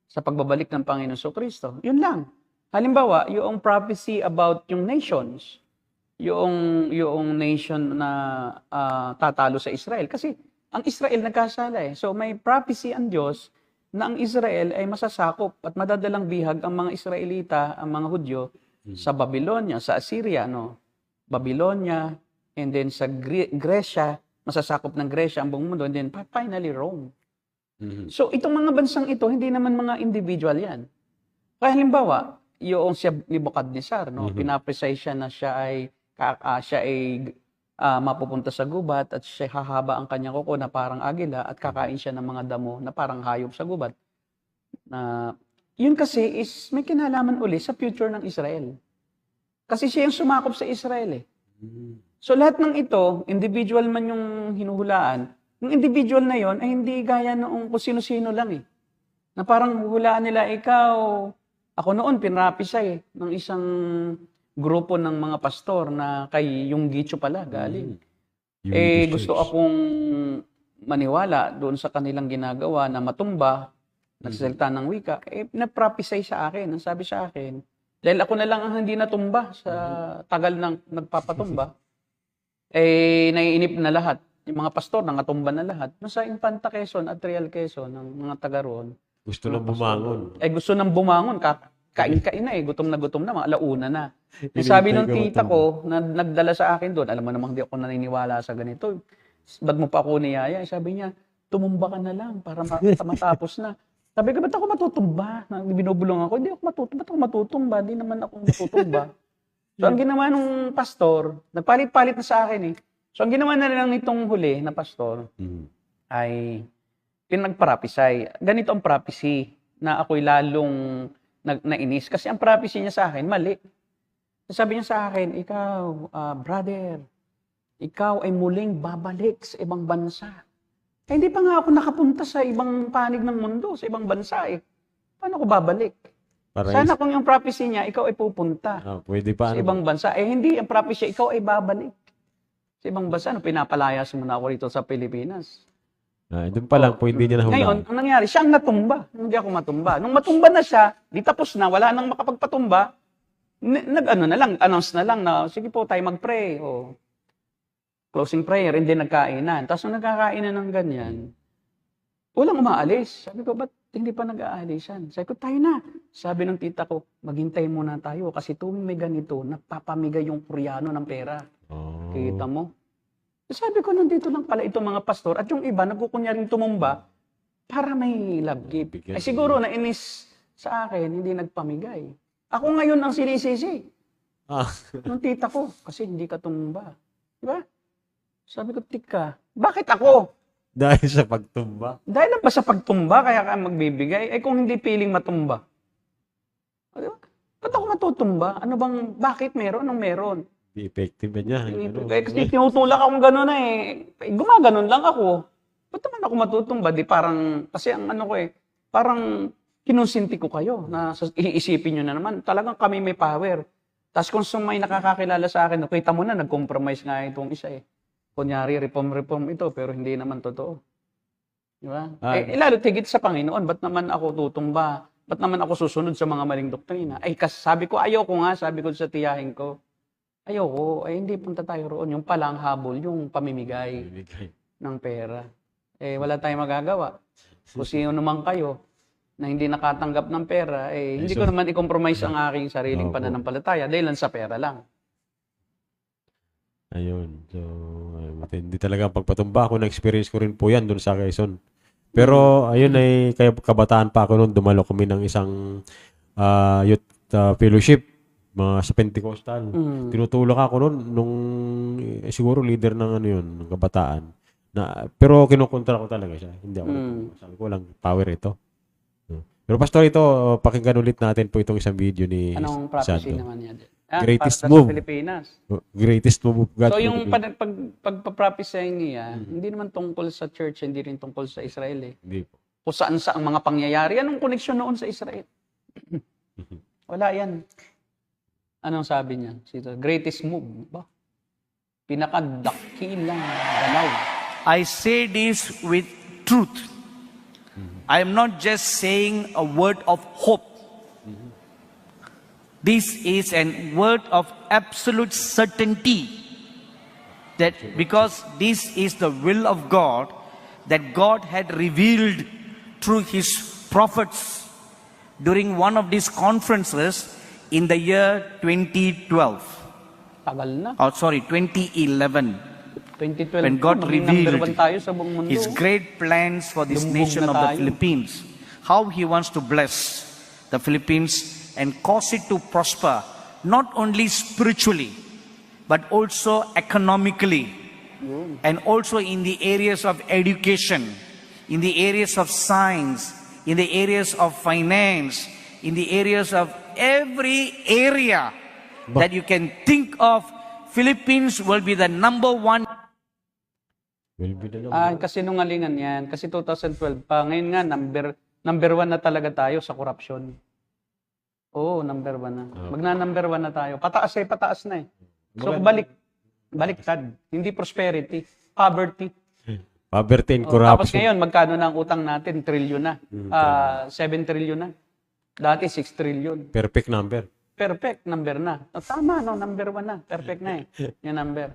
Sa pagbabalik ng Panginoon Kristo. Yun lang. Halimbawa, yung prophecy about yung nations. Yung nation na tatalo sa Israel. Kasi, ang Israel nagkasala eh. So may prophecy ang Diyos na ang Israel ay masasakop at madadalang bihag ang mga Israelita, ang mga Hudyo, sa Babylonia, sa Assyria, no? Babylonia, and then sa Gresya, masasakop ng Gresya ang buong mundo, and then finally Rome. So itong mga bansang ito, hindi naman mga individual yan. Kaya halimbawa, yung si Nebuchadnezzar, no? Pinapresay siya na siya ay mapupunta sa gubat at siya hahaba ang kanyang kuko na parang agila at kakain siya ng mga damo na parang hayop sa gubat. Yun kasi is may kinalaman uli sa future ng Israel. Kasi siya yung sumakop sa Israel eh. So lahat ng ito, individual man yung hinuhulaan, yung individual na yon ay hindi gaya noong kung sino-sino lang eh. Na parang huhulaan nila, ako noon pinrapisay ng isang grupo ng mga pastor na kay yung Gicho pala galing. Gusto akong maniwala doon sa kanilang ginagawa na matumba, nagsasalita ng wika, naprophesy sa akin. Ang sabi sa akin, dahil ako na lang ang hindi natumba sa tagal ng nagpapatumba, naiinip na lahat. Yung mga pastor, nangatumba na lahat. Sa Infanta Quezon at Real Quezon, ng mga taga roon. Gusto nang bumangon. Gusto nang bumangon. Kain-kain na gutom na, mga alauna na. Sabi nung tita ko, na nagdala sa akin doon, alam mo namang hindi ako naniniwala sa ganito. Bag mo pa ako niyaya, sabi niya, tumumba ka na lang para matapos na. Sabi ko, ba't ako matutumba? Binubulong ako, hindi ako matutumba, hindi naman ako matutumba. So ang ginawa nung pastor, nagpalit-palit na sa akin eh. So ang ginawa na lang nitong huli na pastor, ay pinagprophesy. Ganito ang prophecy na ako'y lalong nainis. Kasi ang prophecy niya sa akin, mali. Sabi niya sa akin, ikaw, brother, ikaw ay muling babalik sa ibang bansa. Hindi pa nga ako nakapunta sa ibang panig ng mundo, sa ibang bansa eh. Paano ako babalik? Sana kung yung prophecy niya, ikaw ay pupunta pwede pa, sa ibang bansa. Hindi, ang prophecy, ikaw ay babalik sa ibang bansa. Pinapalayas mo na ako rito sa Pilipinas. Doon pa lang po, hindi niya nahulaan. Ngayon, ang nangyari, siyang natumba. Hindi ako matumba. Nung matumba na siya, di tapos na, wala nang makapagpatumba, Nag-ano na lang, announce na lang na, sige po tayo mag-pray. O, closing prayer, hindi nagkainan. Tapos nung nagkakainan ng ganyan, walang umaalis. Sabi ko, ba't hindi pa nag-aalisan? Sabi ko, tayo na. Sabi ng tita ko, maghintay muna tayo kasi tuwing may ganito, nagpapamigay yung Koreano ng pera. Oh. Kita mo? Sabi ko, nandito lang pala itong mga pastor at yung iba, nagkukunyaring tumumba para may love gift. Bigyan. Ay siguro, nainis sa akin, hindi nagpamigay. Ako ngayon ang sinisisi Ah. ng tita ko kasi hindi ka tumumba. Di ba? Sabi ko, tika, bakit ako? Dahil sa pagtumba. Dahil lang ba sa pagtumba kaya ka magbibigay? Eh kung hindi piling matumba. O, di ba? Ba't ako matutumba? Ano bang, bakit meron? Anong meron? Di effective ba niya? Ano? Eh, kasi tinutulak akong gano'n eh. Gumaganon lang ako. Ba't naman ako matutumba? Di parang, kasi ang ano ko eh, parang kinusinti ko kayo na iisipin nyo na naman. Talagang kami may power. Tapos kung may nakakakilala sa akin, kita mo na, nag-compromise nga itong isa eh. Kunyari, reform ito, pero hindi naman totoo. Di ba? Lalo tigit sa Panginoon, ba't naman ako tutumba? Ba't naman ako susunod sa mga maling doktrina? Ay, kasi sabi ko, ayoko nga, sabi ko sa tiyahin ko, ayoko, ay hindi punta tayo roon. Yung palang habol, yung pamimigay Bigay. ng pera. Eh, wala tayong magagawa. Kung sino naman kayo na hindi nakatanggap ng pera, eh, hindi ko naman i-compromise ang aking sariling Opo. pananampalataya dahil lang sa pera lang. Ayun. So, matindi talaga ang pagpatumba. Ako na-experience ko rin po yan doon sa Quezon. Pero, ayun ay, kaya kabataan pa ako noon, dumalo kami ng isang youth fellowship, mga sa Pentecostal. Tinutulak ako noon, nung siguro leader ng ano yun, ng kabataan. Pero kinukontra ko talaga siya. Hindi ako. Sabi ko lang, power ito. Pero pastor, ito, pakinggan ulit natin po itong isang video ni Anong prophecy Sando. naman yan? Greatest para move. sa Pilipinas. Greatest move of God. So for yung the Philippines. pagpaprophesy niya, hindi naman tungkol sa church, hindi rin tungkol sa Israel eh. Hindi po. Kung saan sa ang mga pangyayari. Anong koneksyon noon sa Israel? Wala yan. Anong sabi niya? Greatest move. Ba? Pinakadakilang galaw. I say this with truth. I am not just saying a word of hope. This is a word of absolute certainty that because this is the will of God, that God had revealed through His prophets during one of these conferences in the year 2012. Tagal na. Oh, sorry, 2011. 2012. When God maging number revealed one tayo sa buong mundo. His great plans for this Lumbog nation na of the tayo. Philippines, how He wants to bless the Philippines and cause it to prosper, not only spiritually, but also economically, and also in the areas of education, in the areas of science, in the areas of finance, in the areas of every area that you can think of. Philippines will be the number one. Will be the number. Kasi nungalingan yan. Kasi 2012 pa. Ngayon nga, number one na talaga tayo sa corruption. Oo, number one na. Magna-number one na tayo. Pataas na eh. So, baliktad. Hindi prosperity. Poverty. Poverty and Tapos corruption. ngayon, magkano na ang utang natin? Trillion na. 7 trillion na. Dati 6 trillion. Perfect number. Perfect number na. Tama, no? Number one na. Perfect na eh. Yung number.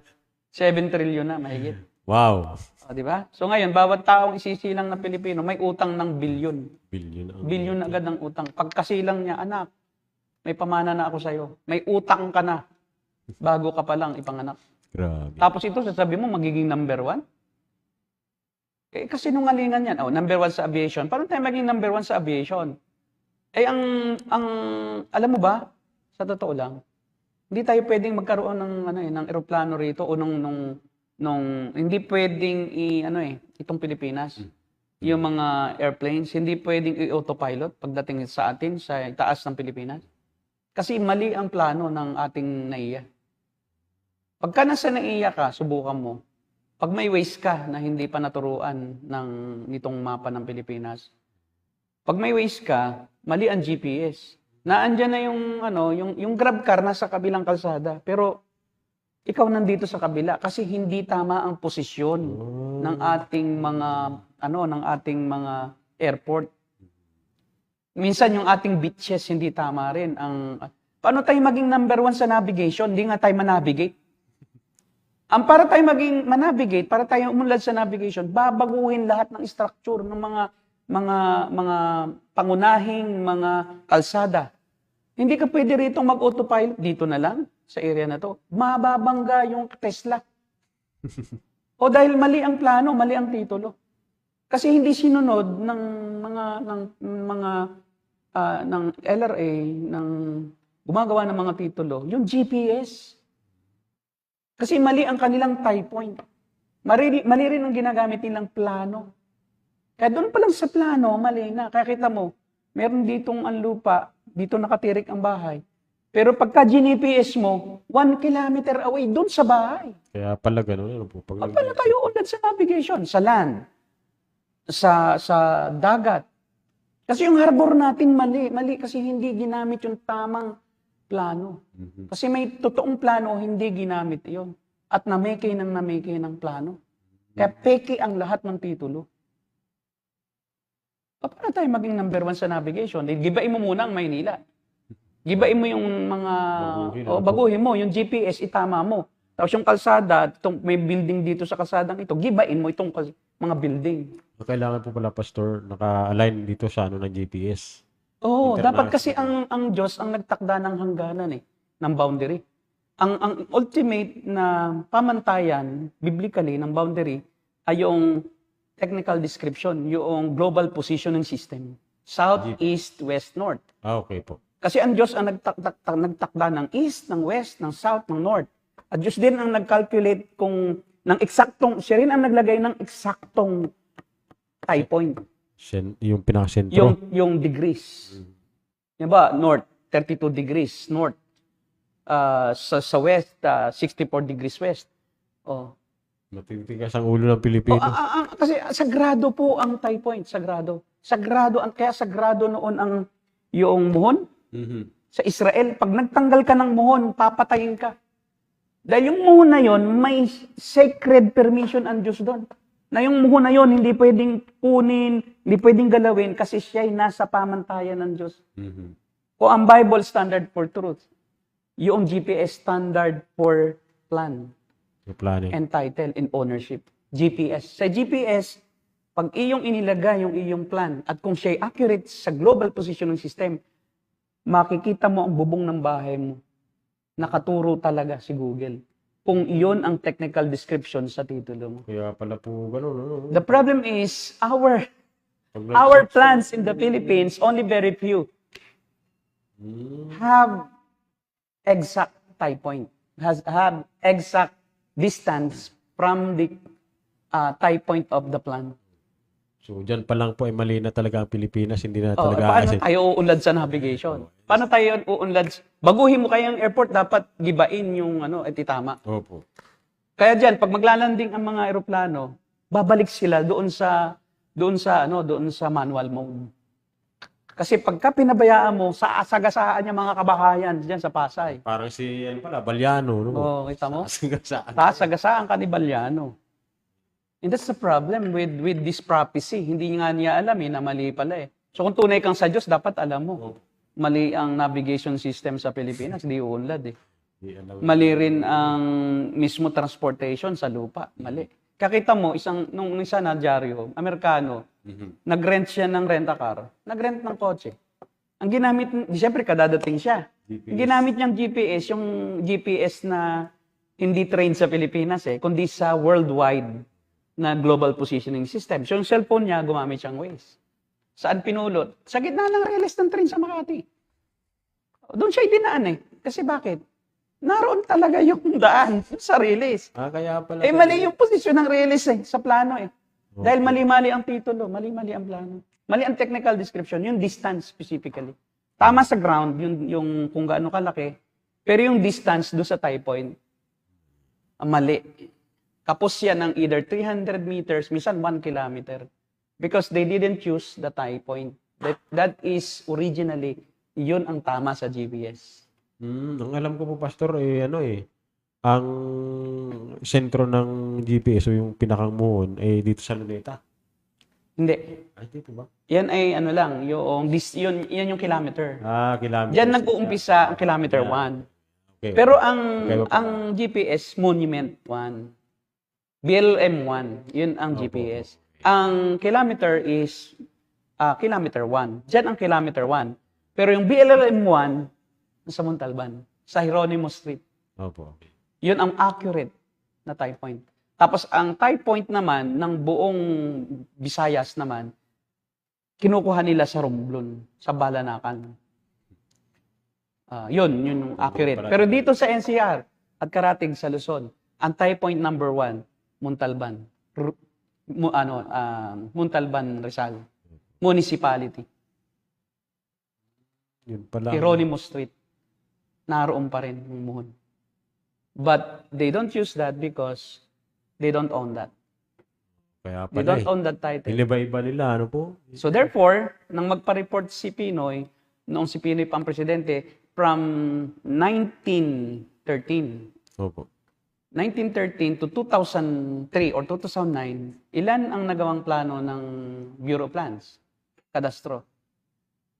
7 trillion na, mahigit. Wow. Di ba? So ngayon, bawat taong isisilang na Pilipino, may utang ng bilyon. Billion. Bilyon agad ng utang. Pagkasilang niya, anak, may pamana na ako sa'yo. May utang ka na. Bago ka pa lang ipanganak. Grabe. Tapos ito, sasabi mo, magiging number one? Eh, kasi nungalingan yan. Oh, number one sa aviation. Paano tayo maging number one sa aviation? Eh, alam mo ba, sa totoo lang, hindi tayo pwedeng magkaroon ng eroplano rito o hindi pwedeng itong Pilipinas. Yung mga airplanes, hindi pwedeng i-autopilot pagdating sa atin sa taas ng Pilipinas. Kasi mali ang plano ng ating NAIA. Pagka nasa NAIA ka, subukan mo. Pag may ways ka na hindi pa naturuan nitong mapa ng Pilipinas, pag may ways ka, mali ang GPS. Naandyan na yung grab car nasa kabilang kalsada. Pero ikaw nandito sa kabila kasi hindi tama ang posisyon ng ating mga airport. Minsan yung ating beaches hindi tama rin. Paano tayo maging number 1 sa navigation? Hindi nga tayo manavigate. Ang para tayo maging manavigate, para tayo umunlad sa navigation, babaguhin lahat ng structure ng mga pangunahing mga kalsada. Hindi ka pwede rito mag-autopilot dito na lang sa area na to. Mababangga yung Tesla. O dahil mali ang plano, mali ang titulo. Kasi hindi sinunod ng ng LRA, ng gumagawa ng mga titulo, yung GPS. Kasi mali ang kanilang tie point. Mali rin ang ginagamit nilang plano. Kaya doon pa lang sa plano, mali na. Kaya kita mo, meron ditong ang lupa, dito nakatirik ang bahay. Pero pagka GPS mo, 1 kilometer away, doon sa bahay. Kaya pala gano'n. Ano po? Pag Paano tayo unlad sa navigation? Sa land, sa dagat. Kasi yung harbor natin mali. Mali kasi hindi ginamit yung tamang plano. Kasi may totoong plano, hindi ginamit iyon. At nameke ng plano. Kaya peke ang lahat ng titulo. Paano tayo maging number 1 sa navigation? Gibain mo muna ang Maynila. Gibain mo yung mga... baguhin mo. Yung GPS, itama mo. Tapos yung kalsada, may building dito sa kalsadang ito, gibain mo itong mga building. Kailangan po pala, Pastor, naka-align dito sa ng GPS. Oo, dapat kasi International. ang Diyos ang nagtakda ng hangganan ng boundary. Ang ultimate na pamantayan, biblically, ng boundary, ay yung technical description, yung global positioning system. South, East, West, North. Okay po. Kasi ang Diyos ang nagtakda ng East, ng West, ng South, ng North. At Diyos din ang nag-calculate ng eksaktong, siya rin ang naglagay ng eksaktong tie point. Yung pinaka-sentro. Yung degrees. Diba? North, 32 degrees north. Sa west, 64 degrees west. Oh. Matitigas ang ulo ng Pilipino. Kasi sagrado po ang tie point, sagrado. Kaya sagrado noon ang yung muhon. Sa Israel, pag nagtanggal ka ng muhon, papatayin ka. Dahil yung muhon na yon, may sacred permission ang Diyos doon. Na yung muhon na yon, hindi pwedeng kunin, hindi pwedeng galawin kasi siya'y nasa pamantayan ng Diyos. O ang Bible standard for truth, yung GPS standard for plan Planning. and title and ownership. GPS. Sa GPS, pag iyong inilagay yung iyong plan at kung siya'y accurate sa global positioning system, makikita mo ang bubong ng bahay mo. Nakaturo talaga si Google. Kung iyon ang technical description sa titulo mo. Kaya pala po gano'n. No? The problem is, our plans in the Philippines, only very few, have exact tie point, have exact distance from the tie point of the plan. So, dyan pa lang po ay mali na talaga ang Pilipinas. Hindi na Oh, talaga paano tayo uunlad sa navigation? Paano tayo uunlad? Baguhin mo kayang airport, dapat gibain yung itama. Opo. Kaya diyan, pag maglalanding ang mga eroplano, babalik sila doon sa manual mode. Kasi pagka pinabayaan mo, sagasaan niya mga kabahayan diyan sa Pasay. Parang si, Balyano. No? Oh, kita mo? Sagasaan. Sagasaan ka ni Balyano. And that's the problem with this prophecy. Hindi nga niya alam na mali pala eh. So kung tunay kang sa Diyos, dapat alam mo. Mali ang navigation system sa Pilipinas, di uunlad eh. Mali rin ang mismo transportation sa lupa. Mali. Kakita mo, nung isa na dyaryo, Amerikano, nag-rent siya ng rent-a-car, nag-rent ng kotse. Ang ginamit, siyempre kadadating siya. Ang ginamit niyang GPS, yung GPS na hindi trained sa Pilipinas kundi sa worldwide na global positioning system. So yung cellphone niya, gumamit siyang Waze. Saan pinulot? Sa gitna ng railes ng train sa Makati. Doon siya dinaan Kasi bakit? Naroon talaga yung daan sa railes. Kaya pala. Mali yung posisyon ng railes sa plano Dahil mali-mali ang titulo, mali-mali ang plano. Mali ang technical description, yung distance specifically. Tama sa ground, yung kung gaano kalaki, pero yung distance do sa tie point, mali. Kapos yan ng either 300 meters, minsan 1 kilometer. Because they didn't choose the tie point. That is originally, yun ang tama sa GPS. Ang alam ko po, Pastor, ang sentro ng GPS o yung pinakang muon dito sa Luneta. Hindi. Ay, dito ba? Yan ay ano lang, yan yung kilometer. Kilometers. Diyan nag-uumpisa ang kilometer 1. Okay. Pero Okay. ang GPS Monument 1. BLM 1, yun ang GPS. Ang kilometer is kilometer 1. Diyan ang kilometer 1. Pero yung BLM 1 sa Montalban, sa Hieronimo Street. Opo. Yun ang accurate na tie point. Tapos ang tie point naman ng buong Visayas naman, kinukuha nila sa Romblon, sa Balanacan. Yun yung accurate. Pero dito sa NCR at Karatig sa Luzon, ang tie point number 1, Montalban. Montalban, Rizal. Municipality. Yun pala. Hieronimo Street. Naroon pa rin yung muhon. But they don't use that because they don't own that. Kaya They pala don't own that title. Iniba-iba nila, ano po? So therefore, nang magpa-report si Pinoy, noong si Pinoy pang presidente, from 1913, Opo. 1913 to 2003 or 2009, ilan ang nagawang plano ng Bureau of Plans? Kadastro.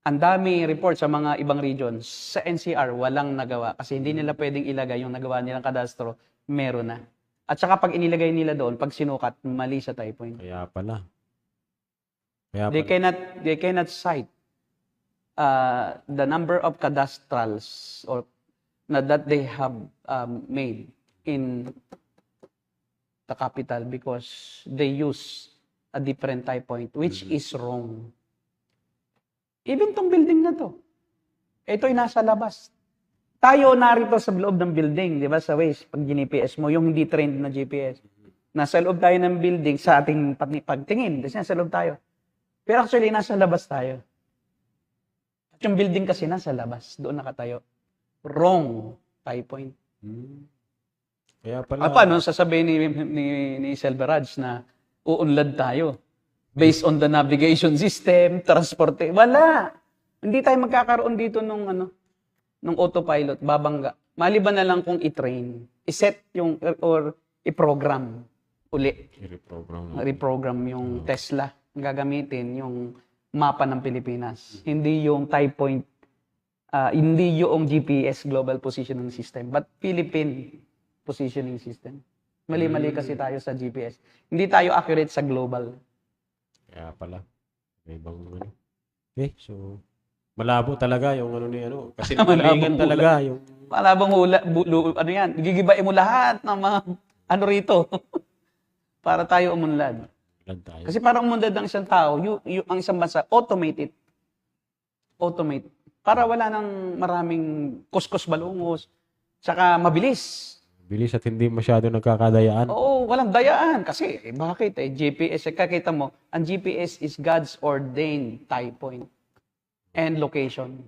Ang dami report sa mga ibang regions. Sa NCR, walang nagawa. Kasi hindi nila pwedeng ilagay yung nagawa nilang kadastro, meron na. At saka pag inilagay nila doon, pag sinukat, mali sa tie point. Kaya pala. Kaya They pala. cannot cite the number of cadastrals or that they have made in the capital because they use a different tie point which is wrong. Even tong building na to, ito'y nasa labas. Tayo narito sa loob ng building, di ba, sa Waze, pag GPS mo, yung hindi trained na GPS. Nasa loob tayo ng building sa ating pagtingin, kasi nasa loob tayo. Pero actually, nasa labas tayo. At yung building kasi nasa labas, doon nakatayo. Wrong tie point. Kaya pala. Paano sasabihin ni Selvaraj na uunlad tayo? Based on the navigation system, transport, wala. Hindi tayo magkakaroon dito nung autopilot, babangga. Maliban na lang kung i-train, i-set yung, or i-program uli. I-reprogram yung Tesla. Ang gagamitin yung mapa ng Pilipinas. Hindi yung tie point, hindi yung GPS, Global Positioning System, but Philippine Positioning System. Mali-mali kasi tayo sa GPS. Hindi tayo accurate sa global. Kaya pala. May ibang ano. Okay, so malabo talaga yung ano ni ano. Kasi nalingan talaga yung Malabang hula, ano yan, gigibain mo lahat ng mga ano rito para tayo umunlad. Lan tayo. Kasi parang umunlad ng isang tao, ang isang bansa, automate it. Automate. Para wala nang maraming kuskus balungos. Tsaka mabilis. Bilis at hindi masyado nagkakadayaan. Oo, walang dayaan. Kasi, bakit? GPS, kakita mo, ang GPS is God's ordained tie point and location.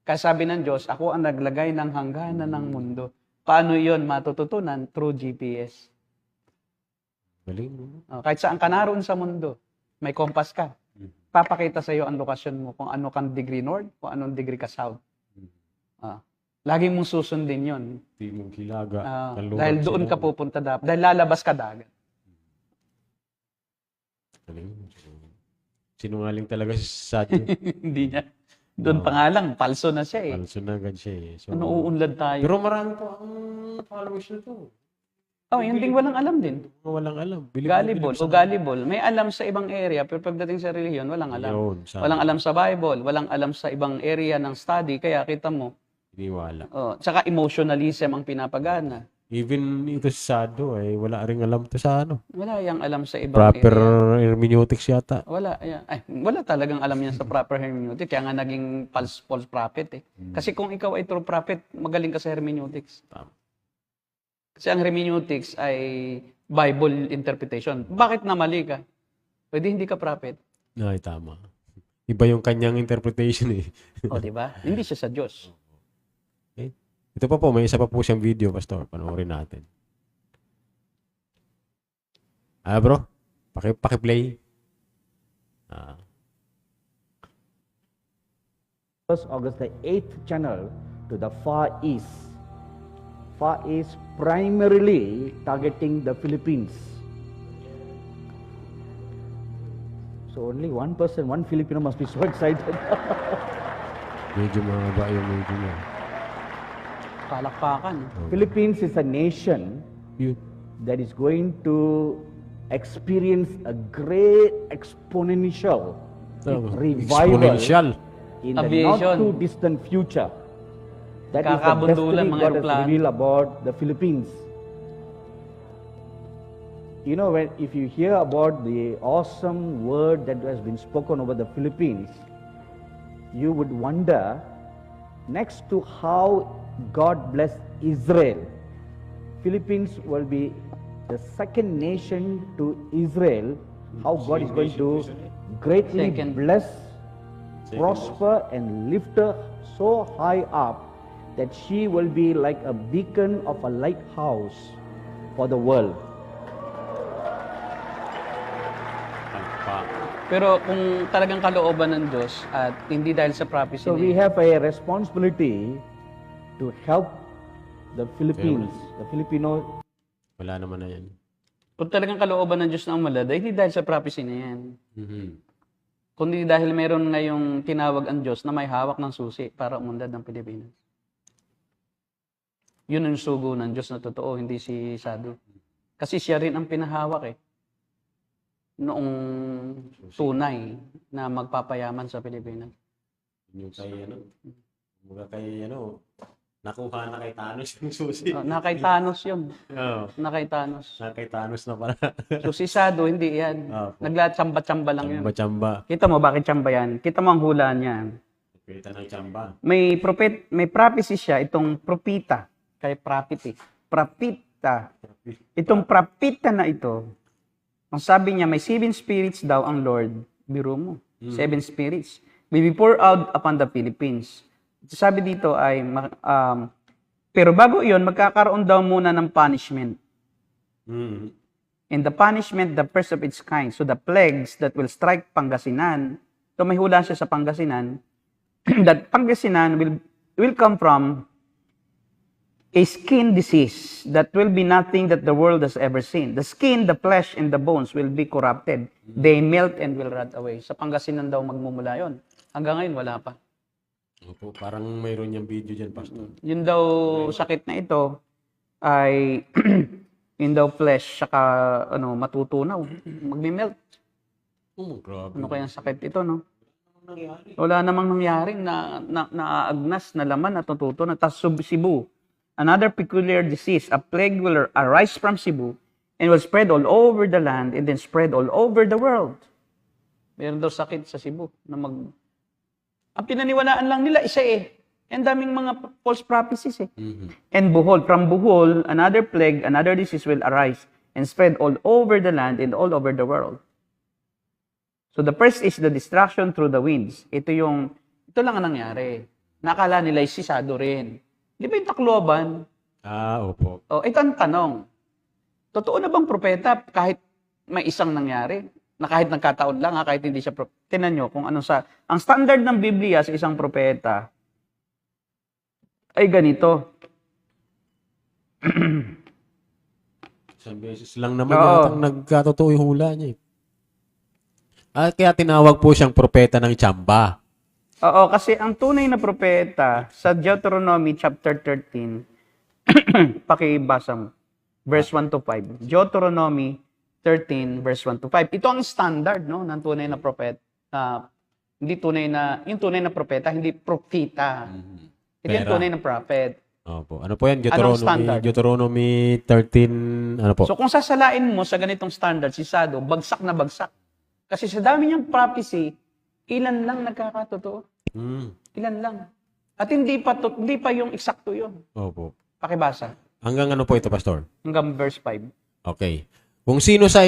Kaya sabi ng Diyos, ako ang naglagay ng hangganan ng mundo. Paano yon matututunan? Through GPS. Galing. Kahit saan ka naroon sa mundo, may compass ka. Papakita sa iyo ang lokasyon mo kung ano kang degree north, kung anong degree ka south. Lagi mong susundin yon. Di mong kilaga. Dahil doon ka pupunta dapat. Dahil lalabas ka dagat. Galing. Sinungaling talaga si Sadio. Hindi niya. Doon pa nga lang, palso na siya eh. Palso na agad siya eh. So, Ano uunlad tayo? pero marami pa ang followers na to. Yung ding walang alam din. Walang alam. Gullible o gullible. May alam sa ibang area, pero pagdating sa relihiyon, walang alam. Yun, Walang alam sa Bible, walang alam sa ibang area ng study, kaya kita mo, iniwala. tsaka emotionalism ang pinapagana. Even ito si Sado ay wala ring alam to sa ano. Wala yang alam sa ibang Proper area. hermeneutics yata. Wala. Wala talagang alam yan sa proper hermeneutics. Kaya nga naging false prophet eh. Kasi kung ikaw ay true prophet, magaling ka sa hermeneutics. Tama. Kasi ang hermeneutics ay Bible interpretation. Bakit na mali ka? Pwede hindi ka prophet. Ay, tama. Iba yung kanyang interpretation eh. O, di ba? Hindi siya sa Diyos. Okay. Ito pa po, may isa pa po siyang video, Pastor. Panoorin natin. Bro, paki-play. August the 8th channel to the Far East. Far East primarily targeting the Philippines. So only one person, one Filipino must be so excited. Medyo mahaba yung medyo niya. Palakpakan. Philippines is a nation Yun. that is going to experience a great exponential revival Exponential. in the Aviation. not too distant future. That is the Kakabundulan, destiny mga God has aeroplano. revealed about the Philippines. You know, if you hear about the awesome word that has been spoken over the Philippines, you would wonder, next to how God blessed Israel, Philippines will be the second nation to Israel, how God is going to greatly Second. bless, prosper, and lift her so high up that she will be like a beacon of a lighthouse for the world. Pero kung talagang kalooban ng Diyos at hindi dahil sa prophecy So na we yan, have a responsibility to help the Philippines, the Filipino. Wala naman na yan. kung talagang kalooban ng Diyos na umalad, ay hindi dahil sa prophecy na yan. Mhm. Kundi dahil meron ngayong tinawag ang Diyos na may hawak ng susi para umunlad ng Pilipinas. Yun ang sugo ng Diyos na totoo, hindi si Sado. Kasi siya rin ang pinahawak noong tunay na magpapayaman sa Pilipinas. Yung kay mga kay nakuha na kay Thanos yung susi. Nakay Thanos yun. Oo. Nakay Thanos. Kay Thanos na pala. So si Sado, hindi yan. Opo. Naglatsamba-tsamba lang yun. Chamba-chamba. Kita mo, bakit tsamba yan? Kita mo ang hula niya. Kita ng chamba. May prophecy siya, itong propita. Kay prophet. Propita. Itong propita na ito, ang sabi niya, may 7 spirits daw ang Lord. Biro mo. 7 spirits. Will be poured out upon the Philippines. Sabi dito ay, pero bago iyon, magkakaroon daw muna ng punishment. Mhm. And the punishment, the first of its kind. So the plagues that will strike Pangasinan, so may hula siya sa Pangasinan, that Pangasinan will come from a skin disease that will be nothing that the world has ever seen. The skin, the flesh, and the bones will be corrupted. They melt and will rot away. Sa Pangasinan daw magmumula yon. Hanggang ngayon, wala pa. Opo, parang mayroon yung video dyan, Pastor. Yun daw sakit na ito ay yun daw flesh saka matutunaw, magme-melt. Oh, grabe. Ano kaya ang sakit ito, no? Wala namang nangyaring naaagnas na laman at natutunaw. Tas Cebu, another peculiar disease, a plague will arise from Cebu and will spread all over the land and then spread all over the world. Meron daw sakit sa Cebu na ang pinaniwalaan lang nila isa Ang daming mga false prophecies And Bohol, from Bohol, another plague, another disease will arise and spread all over the land and all over the world. So the first is the destruction through the winds. Ito lang ang nangyari. Nakala nila si Sado rin. Di ba yung Tacloban? Opo. Ito ang tanong. Totoo na bang propeta kahit may isang nangyari? Na kahit nagkataon lang, kahit hindi siya propeta. Tingnan nyo kung ang standard ng Biblia sa isang propeta ay ganito. Isang beses lang naman yatang nagkatotoo yung hula niya. At kaya tinawag po siyang propeta ng Chamba. Oo, kasi ang tunay na propeta sa Deuteronomy chapter 13, pakibasa mo, verse 1 to 5. Deuteronomy 13, verse 1 to 5. Ito ang standard ng tunay na propeta. Yung tunay na propeta, hindi propita. Ito yung tunay na prophet. Opo. Ano po yan? Anong standard? Deuteronomy 13, ano po? So kung sasalain mo sa ganitong standard, si Sado, bagsak na bagsak. Kasi sa dami niyang prophecy, ilan lang nagkakatotoo? Ilan lang. At hindi pa yung eksakto yun. Opo. Pakibasa. Hanggang ano po ito, Pastor? Hanggang verse 5. Okay. Kung sa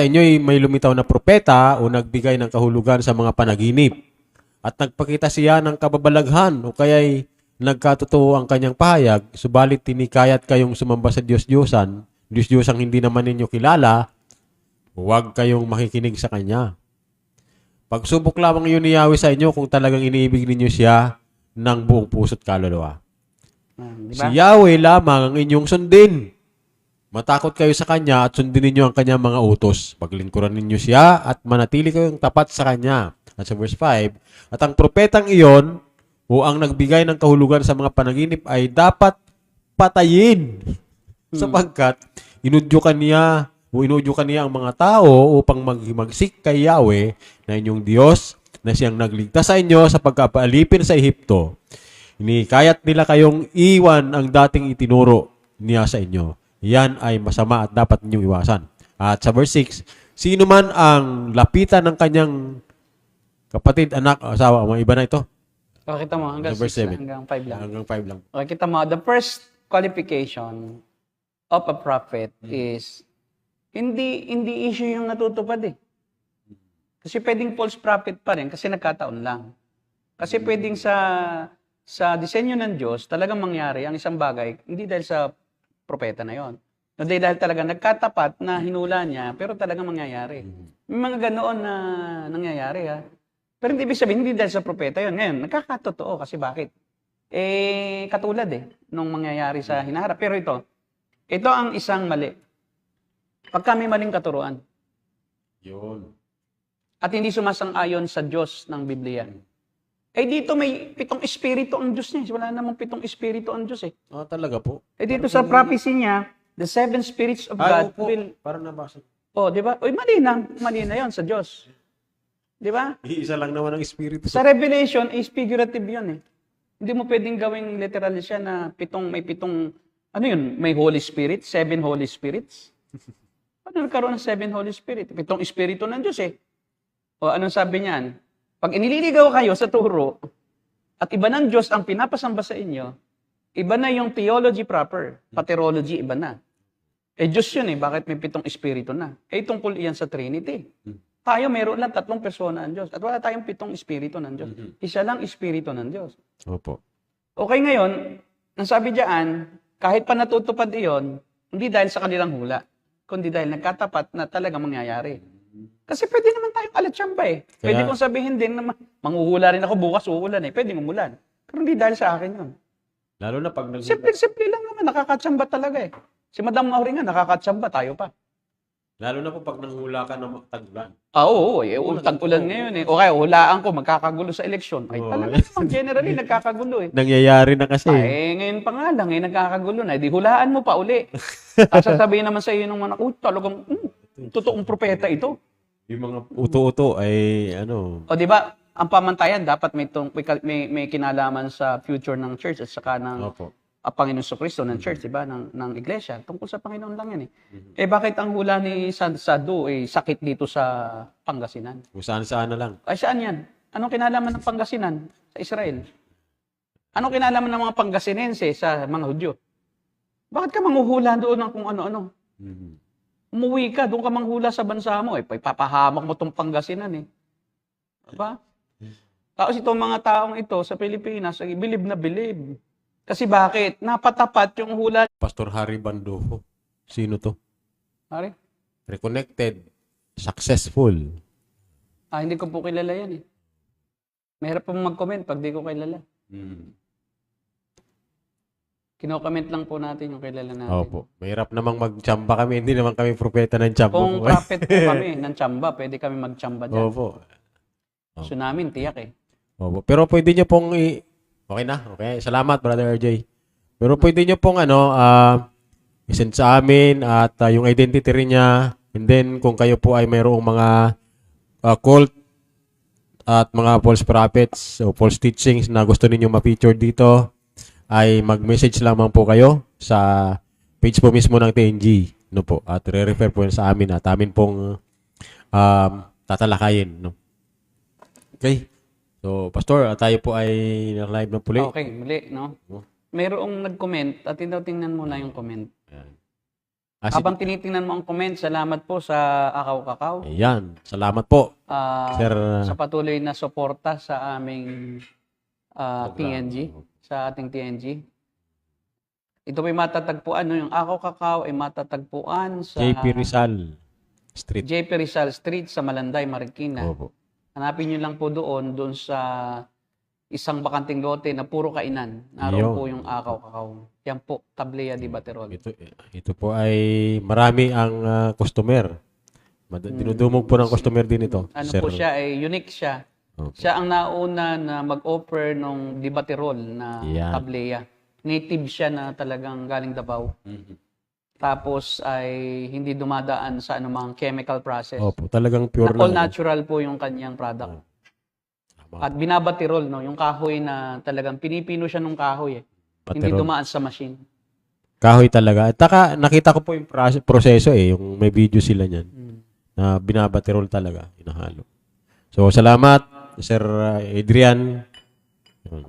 inyo'y may lumitaw na propeta o nagbigay ng kahulugan sa mga panaginip at nagpakita siya ng kababalaghan o kaya'y nagkatotoo ang kanyang pahayag, subalit tinikayat kayong sumamba sa Diyos-Diyosan, Diyos-Diyosang hindi naman ninyo kilala, huwag kayong makikinig sa kanya. Pagsubok lamang yun ni Yahweh sa inyo kung talagang iniibig ninyo siya ng buong puso't kaluluwa. Diba? Si Yahweh lamang ang inyong sundin. matakot kayo sa Kanya at sundin ninyo ang Kanyang mga utos. Paglingkuran ninyo siya at manatili kayong tapat sa Kanya. At sa verse 5, at ang propetang iyon o ang nagbigay ng kahulugan sa mga panaginip ay dapat patayin. Sapagkat inudyukan niya ang mga tao upang magsik kay Yahweh na inyong Diyos na siyang nagligtas sa inyo sa pagkapaalipin sa Ehipto. Inikayat nila kayong iwan ang dating itinuro niya sa inyo. Yan ay masama at dapat ninyong iwasan. At sa verse 6, sino man ang lapitan ng kanyang kapatid, anak, asawa, mga iba na ito. Okay, kita mo, hanggang Verse 6 7. hanggang 5 lang. Hanggang 5 lang. Okay, kita mo, the first qualification of a prophet is hindi issue yung natutupad eh. Kasi pwedeng false prophet pa rin kasi nagkataon lang. Kasi pwedeng sa disenyo ng Diyos talagang mangyari ang isang bagay, hindi dahil sa propeta na yon. Hindi dahil talaga nagkatapat na hinula niya, pero talagang mangyayari. May mga ganoon na nangyayari ha. Pero hindi ibig sabihin, hindi dahil sa propeta yon. Ngayon, nagkakatotoo kasi bakit? Katulad nung mangyayari sa hinaharap. Pero ito ang isang mali. Pagka may maling katuruan Yun. at hindi sumasang-ayon sa Diyos ng Biblia. Dito may 7 espiritu ang Diyos niya. Wala namang 7 espiritu ang Diyos eh. Talaga po. Dito sa prophecy niya, the 7 spirits of God Opo. will... Parang nabasa. Di ba? Mali na yon sa Diyos. Di ba? Isa lang naman ang espiritu. Sa Revelation, is figurative yun eh. Hindi mo pwedeng gawing literal siya na may pitong, ano yun, may Holy Spirit, 7 Holy Spirits. Paano nagkaroon ng 7 Holy Spirit? 7 espiritu ng Diyos eh. O anong sabi niyan? Pag inililigaw kayo sa turo, at iba ng Diyos ang pinapasamba sa inyo, iba na yung theology proper, paterology iba na. Diyos yun eh, bakit may 7 espiritu na? Tungkol iyan sa Trinity. Tayo meron lang 3 persona ng Diyos. At wala tayong 7 espiritu ng Diyos. Isa lang espiritu ng Diyos. Opo. Okay ngayon, ang sabi diyan, kahit pa natutupad iyon, hindi dahil sa kanilang hula, kundi dahil nagkatapat na talaga mangyayari. Kasi pwede naman tayong alatsamba eh. Pwede kong sabihin din na manghuhula rin ako bukas uulan eh. Pwede umulan. Pero hindi dahil sa akin yun. Lalo na pag Simple lang naman, nakakatsamba talaga eh. Si Madam Mauri nga, nakakatsamba, tayo pa. Lalo na po pag nanghula ka ng tag-ulan. Oo, tag-ulan ngayon eh. O kaya, hulaan ko, magkakagulo sa eleksyon. Talaga naman, generally, nagkakagulo eh. Nangyayari na kasi. Ngayon pa nga lang, nagkakagulo na. Di hulaan mo pa uli. At sasabihin naman sa iyo ng mga, talagang, totoong propeta ito. Yung mga uto-uto ay, O di ba, ang pamantayan, dapat may kinalaman sa future ng church at saka ng Opo. Panginoon Kristo ng church, di ba, ng iglesia. Tungkol sa Panginoon lang yan eh. Bakit ang hula ni Sadu sakit dito sa Pangasinan? Kung saan-saan na lang. Ay, saan yan? Anong kinalaman ng Pangasinan sa Israel? Anong kinalaman ng mga Pangasinense sa mga Hudyo? Bakit ka manghuhula doon ng kung ano-ano? Umuwi ka, doon ka manghula sa bansa mo. Papahamak mo itong Pangasinan eh. Diba? Tapos itong mga taong ito sa Pilipinas, bilib na bilib. Kasi bakit? Napatapat yung hula. Pastor Harry Bandojo. Sino to? Pare? Reconnected. Successful. Hindi ko po kilala yan eh. Mahirap po mag-comment pag di ko kilala. Kino-comment lang po natin yung kilala natin. Opo. Mahirap namang magtsamba kami. Hindi naman kami propeta ng tsamba. Kung prophet po kami ng tsamba, pwede kami magtsamba dyan. Opo. Gusto namin, tiyak eh. Opo. Pero pwede nyo pong Okay na? Okay. Salamat, Brother RJ. Pero pwede nyo pong isend sa amin at yung identity rin niya. And then, kung kayo po ay mayroong mga cult at mga false prophets o false teachings na gusto ninyo ma-feature dito, ay mag-message lamang po kayo sa page po mismo ng TNG. No po? At re-refer po sa amin at amin pong tatalakayin. No? Okay. So, Pastor, tayo po ay live na puli. Okay, muli, no? Mayroong nag-comment at tingnan mo na yung comment. Habang tinitingnan mo ang comment, salamat po sa Akaw-Kakaw. Ayan. Salamat po. Sir, sa patuloy na suporta sa aming TNG, sa ating TNG. Ito ay matatagpuan, no? Yung Akaw-Kakaw ay matatagpuan sa JP Rizal Street. JP Rizal Street sa Malanday, Marikina. Opo. Hanapin nyo lang po doon sa isang bakanting lote na puro kainan. Naroon Yun. po yung akaw-kakaw. Yan po, Tablea de Baterol. Ito po ay marami ang customer. Dinudumog po ng customer din ito. Ano Sir. po siya, unique siya. Opo. Siya ang nauna na mag-offer ng de Baterol na Yan. Tablea. Native siya na talagang galing Davao. Mhm. Tapos ay hindi dumadaan sa anumang chemical process. Opo, talagang pure All lang. natural po yung kanyang product. Tama. At binabatirol, no? Yung kahoy na talagang pinipino siya ng kahoy eh. Hindi Baterol. dumaan sa machine. Kahoy talaga. At taka, nakita ko po yung proseso yung may video sila niyan na binabaterol talaga, hinahalo. So, salamat, Sir Adrian. Yun.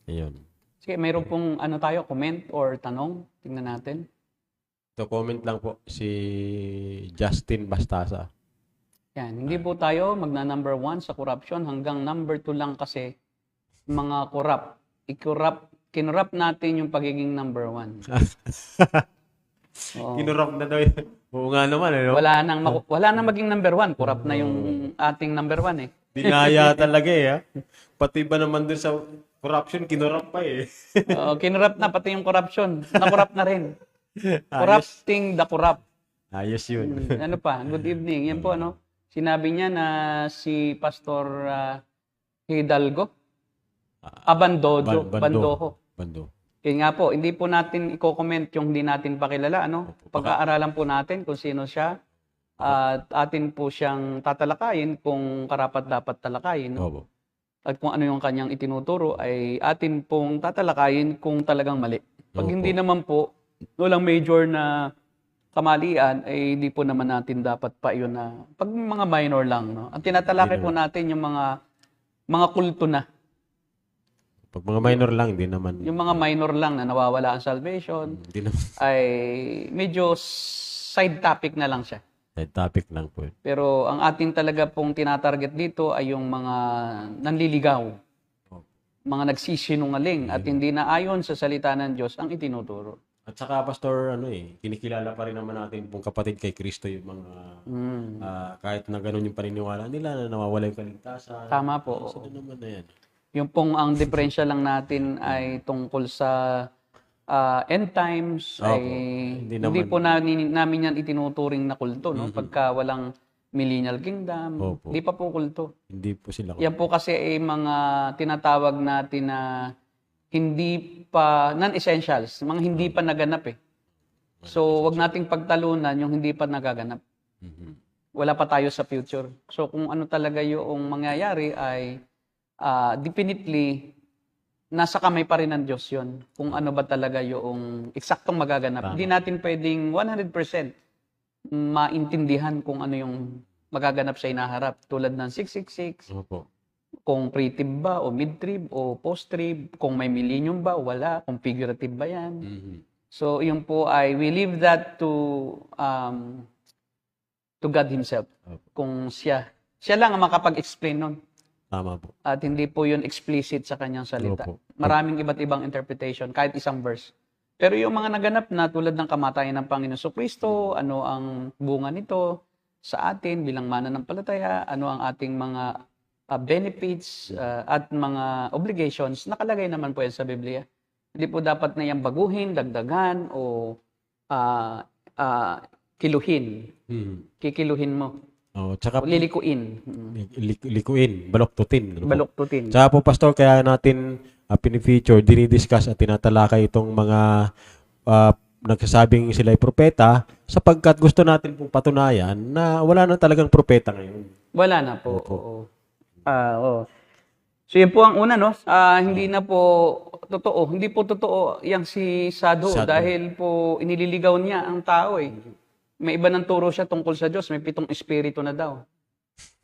Ayun. Sige, mayroon pong comment or tanong. Tingnan natin. Ito, comment lang po si Justin Bastasa. Yan, hindi po tayo magna-number 1 sa corruption hanggang number 2 lang kasi mga corrupt. Kinurap natin yung pagiging number 1. Oo. Kinurap na daw yun. Oo nga naman, ano? Wala nang maging number 1. Corrupt na yung ating number 1 eh. Dinaya talaga Pati ba naman dun sa corruption, kinurap pa Oo, kinurap na pati yung corruption. Nakorrupt na rin. Corrupting the corrupt. Ayos yun. Ano pa? Good evening. Yan po Sinabi niya na si Pastor Hidalgo Bandoho. Bando. Yun nga po, hindi po natin i-comment yung hindi natin pakilala. Pag-aaralan po natin kung sino siya. At atin po siyang tatalakayin kung karapat-dapat talakayin. Opo. At kung ano yung kanyang itinuturo ay atin pong tatalakayin kung talagang mali. Pag Opo. hindi naman po, walang major na kamalian, ay hindi po naman natin dapat pa yun na, pag mga minor lang, no? Ang tinatalakay po natin yung mga kulto na. Pag mga minor lang, hindi naman. Yung mga minor lang na nawawala ang salvation, Hindi naman. ay medyo side topic na lang siya. Side topic lang po yun. Pero ang ating talaga pong tinatarget dito ay yung mga nanliligaw, mga nagsisinungaling at hindi na ayon sa salita ng Diyos ang itinuturo. At saka, Pastor, kinikilala pa rin naman natin pong kapatid kay Kristo yung mga, kahit na ganun yung paniniwala nila, na nawawala yung kaligtasan. Tama po. Sino naman na yan? Yung pong ang diferensya lang natin ay tungkol sa end times, Opo. ay Hindi hindi naman. po namin yan itinuturing na kulto. No? Pagka walang millennial kingdom, Opo. hindi pa po kulto. Hindi po sila. Yan po kasi ay mga tinatawag natin na hindi pa, non-essentials, mga hindi pa naganap eh. So, wag nating pagtalunan yung hindi pa nagaganap. Mhm. Wala pa tayo sa future. So, kung ano talaga yung mangyayari ay definitely nasa kamay pa rin ng Diyos yun. Kung ano ba talaga yung eksaktong magaganap. Tama. Hindi natin pwedeng 100% maintindihan kung ano yung magaganap sa inaharap. Tulad ng 666, Opo. kung pre-trib ba o mid-trib o post-trib, kung may millennium ba o wala, kung figurative ba yan. Mhm. So, yun po ay, we leave that to God Himself. Kung siya lang ang makapag-explain nun. Tama po. At hindi po yun explicit sa kanyang salita. Opo. Maraming iba't ibang interpretation, kahit isang verse. Pero yung mga naganap na tulad ng kamatayan ng Panginoon Kristo, ano ang bunga nito sa atin bilang mananampalataya, ano ang ating mga benefits at mga obligations, nakalagay naman po yan sa Biblia. Hindi po dapat na yan baguhin, dagdagan, o kiluhin. Mhm. Kikiluhin mo. Oh, tsaka O lilikuin. likuin, baloktutin. Ano po? Baluktutin. Tsaka po, Pastor, kaya natin pinifeature, dinidiscuss at tinatalakay itong mga nagsasabing sila ay propeta sapagkat gusto natin pong patunayan na wala na talagang propeta ngayon. Wala na po. Opo. Oo. Oo. So yun po ang una, no? Hindi na po totoo. Hindi po totoo yang si Sado Sado. dahil po inililigaw niya ang tao eh. May iba ng turo siya tungkol sa Diyos. May 7 espiritu na daw.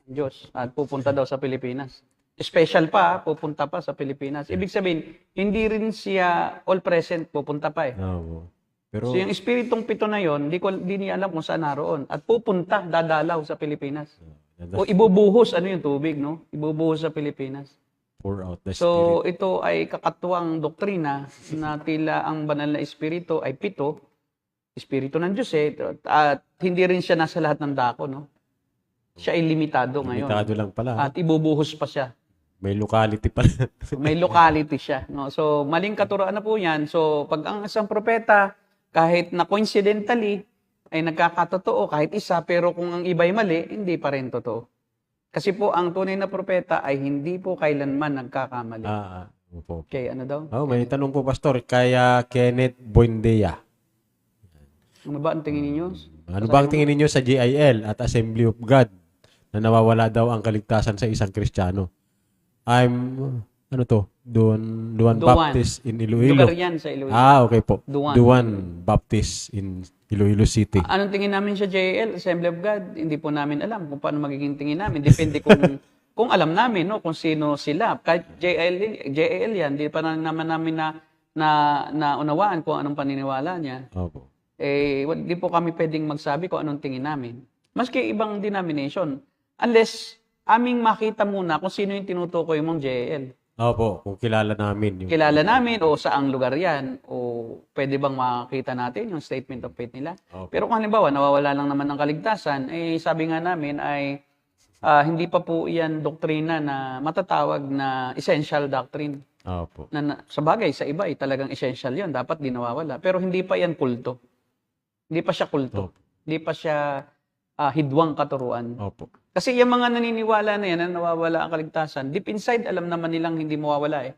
Diyos. At pupunta daw sa Pilipinas. Special pa, pupunta pa sa Pilipinas. Ibig sabihin, hindi rin siya all present, pupunta pa eh. Oo. Pero, So yung espiritong 7 na yon, di niya alam kung saan naroon. At pupunta, dadalaw sa Pilipinas. O ibubuhos, ano yung tubig, no? Ibubuhos sa Pilipinas. pour out the So Spirit. ito ay kakatuwang doktrina na tila ang banal na espiritu ay 7. Espiritu ng Diyos eh. At hindi rin siya nasa lahat ng dako, no? Siya ay limitado ngayon. Limitado lang pala. At ibubuhos pa siya May locality pala. May locality siya. No? So, maling katuroan na po yan. So, pag ang isang propeta, kahit na coincidentally, ay nagkakatotoo kahit isa, pero kung ang iba'y mali, hindi pa rin totoo. Kasi po, ang tunay na propeta ay hindi po kailanman nagkakamali. Opo. Okay, ano daw? Oh, may tanong po, Pastor. Kaya Kenneth Buendia. Ano ba ang tingin ninyo? Ano ba ang tingin ninyo sa GIL at Assembly of God na nawawala daw ang kaligtasan sa isang Kristiyano? Ano to? Duan Baptist in Iloilo. Lugar yan sa Iloilo. Okay po. Duan Baptist in Iloilo City. Anong tingin namin sa JAL, Assembly of God? Hindi po namin alam kung paano magiging tingin namin. Depende kung alam namin, no, kung sino sila. Kahit JAL yan, hindi pa naman namin na unawaan kung anong paniniwala niya. Opo. Hindi po kami pwedeng magsabi kung anong tingin namin. Maski ibang denomination. Unless aming makita muna kung sino yung tinutukoy mong JAL. Opo, kung kilala namin. Kilala namin o saang lugar yan o pwede bang makita natin yung statement of faith nila. Opo. Pero kung halimbawa nawawala lang naman ng kaligtasan, sabi nga namin ay hindi pa po yan doktrina na matatawag na essential doctrine. Opo. Sa bagay, sa iba ay talagang essential yan. Dapat di nawawala. Pero hindi pa yan kulto. Hindi pa siya kulto. Opo. Hindi pa siya hidwang katuruan. Opo. Kasi yung mga naniniwala na yan na nawawala ang kaligtasan, deep inside, alam naman nilang hindi mawawala eh.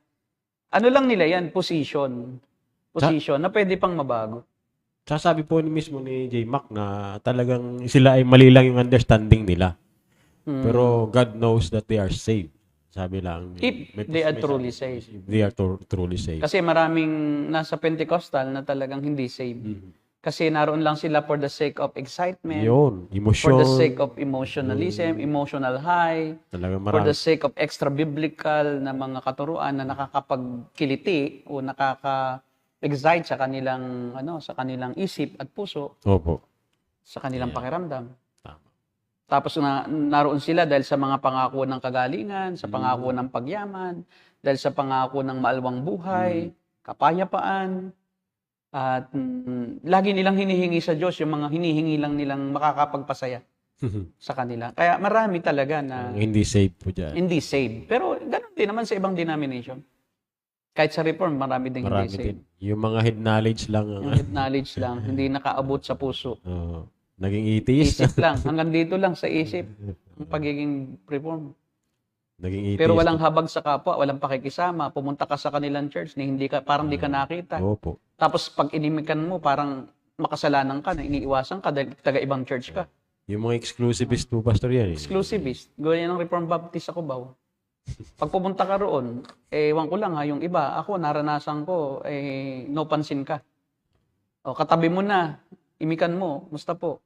Ano lang nila yan? Position. Position na pwede pang mabago. Sasabi po mismo ni J. Mac na talagang sila ay mali lang yung understanding nila. Pero God knows that they are saved. Sabi lang. If they are truly saved. If they are truly saved. Kasi maraming nasa Pentecostal na talagang hindi saved. Kasi naroon lang sila for the sake of excitement. Yun. Emotion. For the sake of emotionalism, emotional high. Talagang For marami. the sake of extra biblical na mga katuruan na nakakapagkiliti o nakaka-excite sa kanilang isip at puso, Opo. sa kanilang pakiramdam. Tama. Tapos naroon sila dahil sa mga pangako ng kagalingan, sa pangako ng pagyaman, dahil sa pangako ng maalwang buhay, kapayapaan, at lagi nilang hinihingi sa Diyos yung mga hinihingi lang nilang makakapagpasaya sa kanila. Kaya marami talaga na Hindi saved po dyan. hindi saved. Pero ganun din naman sa ibang denomination. Kahit sa Reform, marami ding Marami hindi saved. din. Yung mga head knowledge lang. Yung head knowledge lang, hindi nakaabot sa puso. Naging atheist. Isip lang, hanggang dito lang sa isip, ang pagiging Reform. Naging atheist. Pero walang habag sa kapwa, walang pakikisama. Pumunta ka sa kanilang church, parang hindi ka nakita. Opo. Tapos pag inimikan mo, parang makasalanan ka, na iniiwasan ka dahil taga-ibang church ka. Yung mga exclusivist po, Pastor, yan. Exclusivist. Gawin ng Reformed Baptist ako ba? Pag pumunta ka roon, ewan ko lang yung iba, ako naranasan ko, no pansin ka. O, katabi mo na, imikan mo, musta po?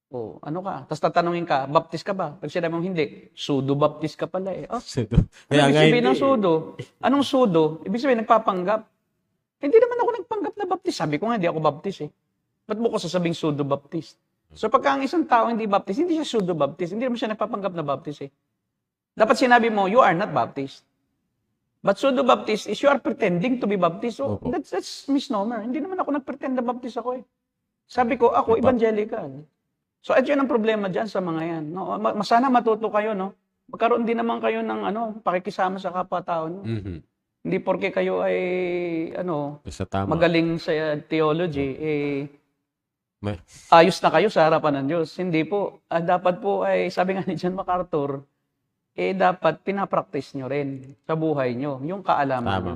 O, ano ka? Tapos tatanungin ka, baptist ka ba? Pag sinabi mong hindi, pseudo-baptist ka pala eh. Oh, Kaya ano nga ibig sabihin ng hindi. pseudo? Anong pseudo? Ibig sabihin, nagpapanggap. Hindi naman ako nagpanggap na baptist. Sabi ko nga, hindi ako baptist eh. Ba't mo ko sasabing pseudo-baptist? So pagka ang isang tao hindi baptist, hindi siya pseudo-baptist. Hindi naman siya nagpapanggap na baptist eh. Dapat sinabi mo, you are not baptist. But pseudo-baptist is you are pretending to be baptist. So Opo. that's misnomer. Hindi naman ako nagpretend na baptist ako eh. Sabi ko, ako evangelical. So at yun ang problema dyan sa mga yan. No? Sana matuto kayo, no? Magkaroon din naman kayo ng pakikisama sa kapwa-tao nyo. Hindi porke kayo ay Basta tama. magaling sa theology, ayos na kayo sa harapan ng Diyos. Hindi po. Dapat po ay, sabi nga ni John MacArthur, dapat pinapractice nyo rin sa buhay nyo, yung kaalaman Tama. nyo.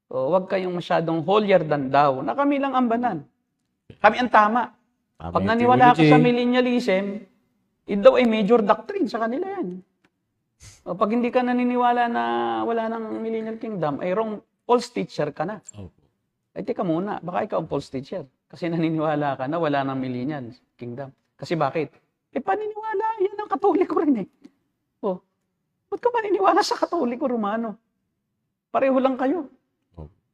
So, huwag kayong masyadong holier than thou, na kami lang ang banal. Kami ang tama. Tama Pag yung naniwala ka theology. sa millennialism, ito daw ay major doctrine sa kanila yan. O pag hindi ka naniniwala na wala ng millennial kingdom, ay wrong, false teacher ka na. Opo. Ay teka muna, baka ikaw ang false teacher. Kasi naniniwala ka na wala ng millennial kingdom. Kasi bakit? Paniniwala, yan ang Katoliko rin eh. O, ba't ka paniniwala sa Katoliko Romano? Pareho lang kayo.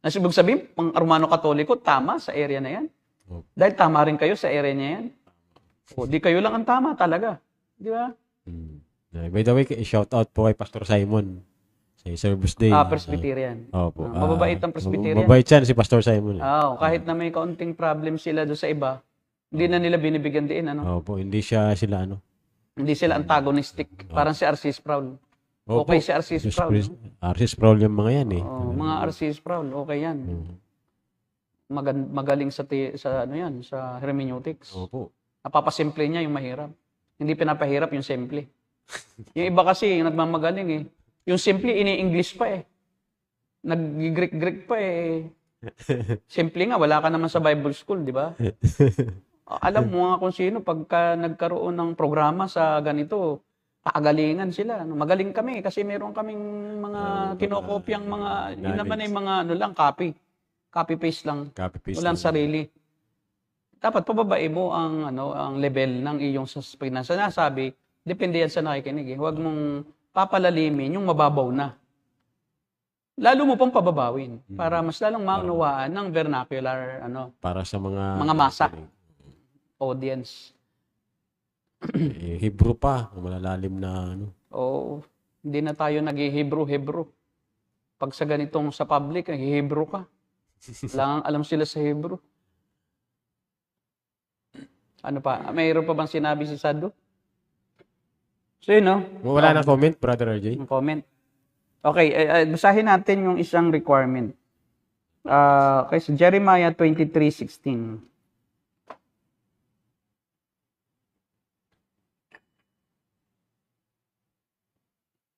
Nasa ibig sabihin, pang Romano-Katoliko, tama sa area na yan. Dahil tama rin kayo sa area niya yan. O, di kayo lang ang tama talaga. Di ba? By the way, shout out po kay Pastor Simon sa Service Day. Presbyterian. Opo. Mababait ang Presbyterian. Mababait yan si Pastor Simon. Kahit na may kaunting problem sila doon sa iba, hindi na nila binibigyan diin. Opo, hindi sila Hindi sila antagonistic. Parang si R.C. Sproul. Okay si R.C. Sproul. R.C. Sproul yung mga yan eh. Mga R.C. Sproul, okay yan. Magaling sa ano yan, sa hermeneutics. Opo. Napapasimple niya yung mahirap. Hindi pinapahirap yung simple. Yung iba kasi, yung nagmamagaling eh. Yung simple, ini-English pa eh. Nag-Greek pa eh. Simple nga, wala ka naman sa Bible school, di ba? Alam mo nga kung sino, pagka nagkaroon ng programa sa ganito, kaagalingan sila. Magaling kami kasi meron kaming mga kinokopyang mga, yun naman ay mga ano lang, copy-paste lang. Copy-paste Walang lang. sarili. Dapat pababae mo ang level ng iyong sinasabi. Depende yan sa nakikinig. Huwag mong papalalimin yung mababaw na. Lalo mo pang pababawin para mas lalong maunawaan ng vernacular Para sa mga masa, audience. Hebrew pa, malalalim na Oo, hindi na tayo nag-Hebrew. Pag sa ganitong sa public, Hebrew ka. Lang alam sila sa Hebrew. Ano pa? Mayroon pa bang sinabi si Sado? So yun, no? Wala na comment, Brother RJ? Yung comment. Okay, basahin natin yung isang requirement. Okay, so Jeremiah 23:16.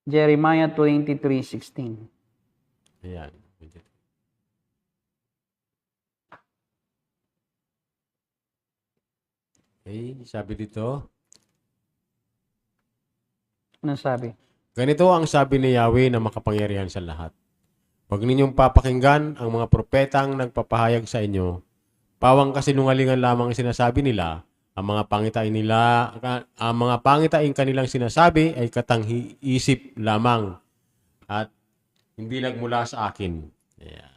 Jeremiah 23:16. Ayan. Okay, sabi dito, Ano sabi? ganito ang sabi ni Yahweh na makapangyarihan sa lahat. Huwag ninyong papakinggan ang mga propetang nagpapahayag sa inyo. Pawang kasinungalingan lamang ang sinasabi nila. Ang mga pangitain kanilang sinasabi ay katang-isip lamang at hindi nagmula sa akin. Ayan.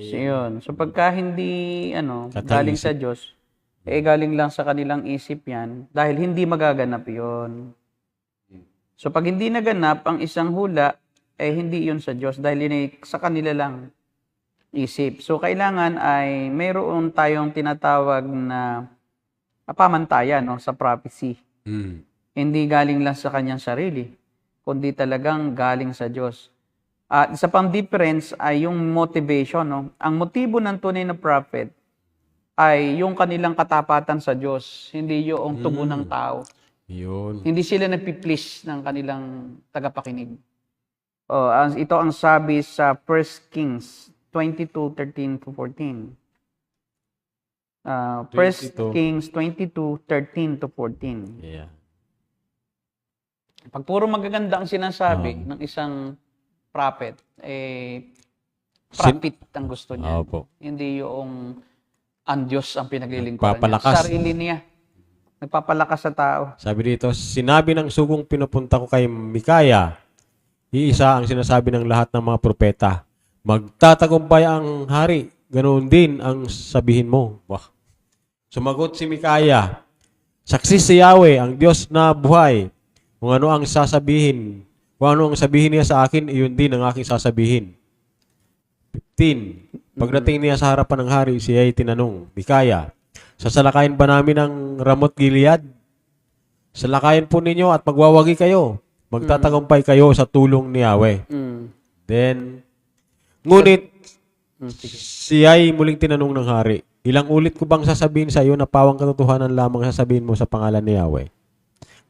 So yun. So pagka hindi galing Katang-isip. sa Diyos, galing lang sa kanilang isip yan dahil hindi magaganap yon. So pag hindi naganap ang isang hula, hindi yun sa Diyos dahil yun sa kanila lang isip. So kailangan ay mayroon tayong tinatawag na pamantayan sa prophecy. Hindi galing lang sa kanyang sarili, kundi talagang galing sa Diyos. At isa pang difference ay yung motivation. Ang motibo ng tunay na prophet ay yung kanilang katapatan sa Diyos, hindi yung tubo ng tao. Yun. Hindi sila nagpi-please ng kanilang tagapakinig. Ito ang sabi sa 1 Kings 22:13-14. 1 Kings 22:13-14. Yeah. Pag puro magaganda ang sinasabi ng isang prophet, prophet ang gusto niya. Opo. Hindi yung ang Diyos ang pinaglilingkuran niya. Nagpapalakas. Sarili niya. Nagpapalakas sa tao. Sabi dito, sinabi ng sugong pinupunta ko kay Mikaya, iisa ang sinasabi ng lahat ng mga propeta. Magtatagumpay ang hari, ganoon din ang sabihin mo. Wah. Sumagot si Mikaya, saksi si Yahweh, ang Diyos na buhay. Kung ano ang sasabihin, kung ano ang sabihin niya sa akin, iyon din ang aking sasabihin. 15. Pagdating niya sa harapan ng hari, siya ay tinanong, Mikaya, sasalakayin ba namin ang Ramot Gilead? Salakayin po ninyo at magwawagi kayo. Magtatagumpay kayo sa tulong ni Yahweh. Then, ngunit, siya'y muling tinanong ng hari, ilang ulit ko bang sasabihin sa iyo na pawang katotohanan lamang sasabihin mo sa pangalan ni Yahweh?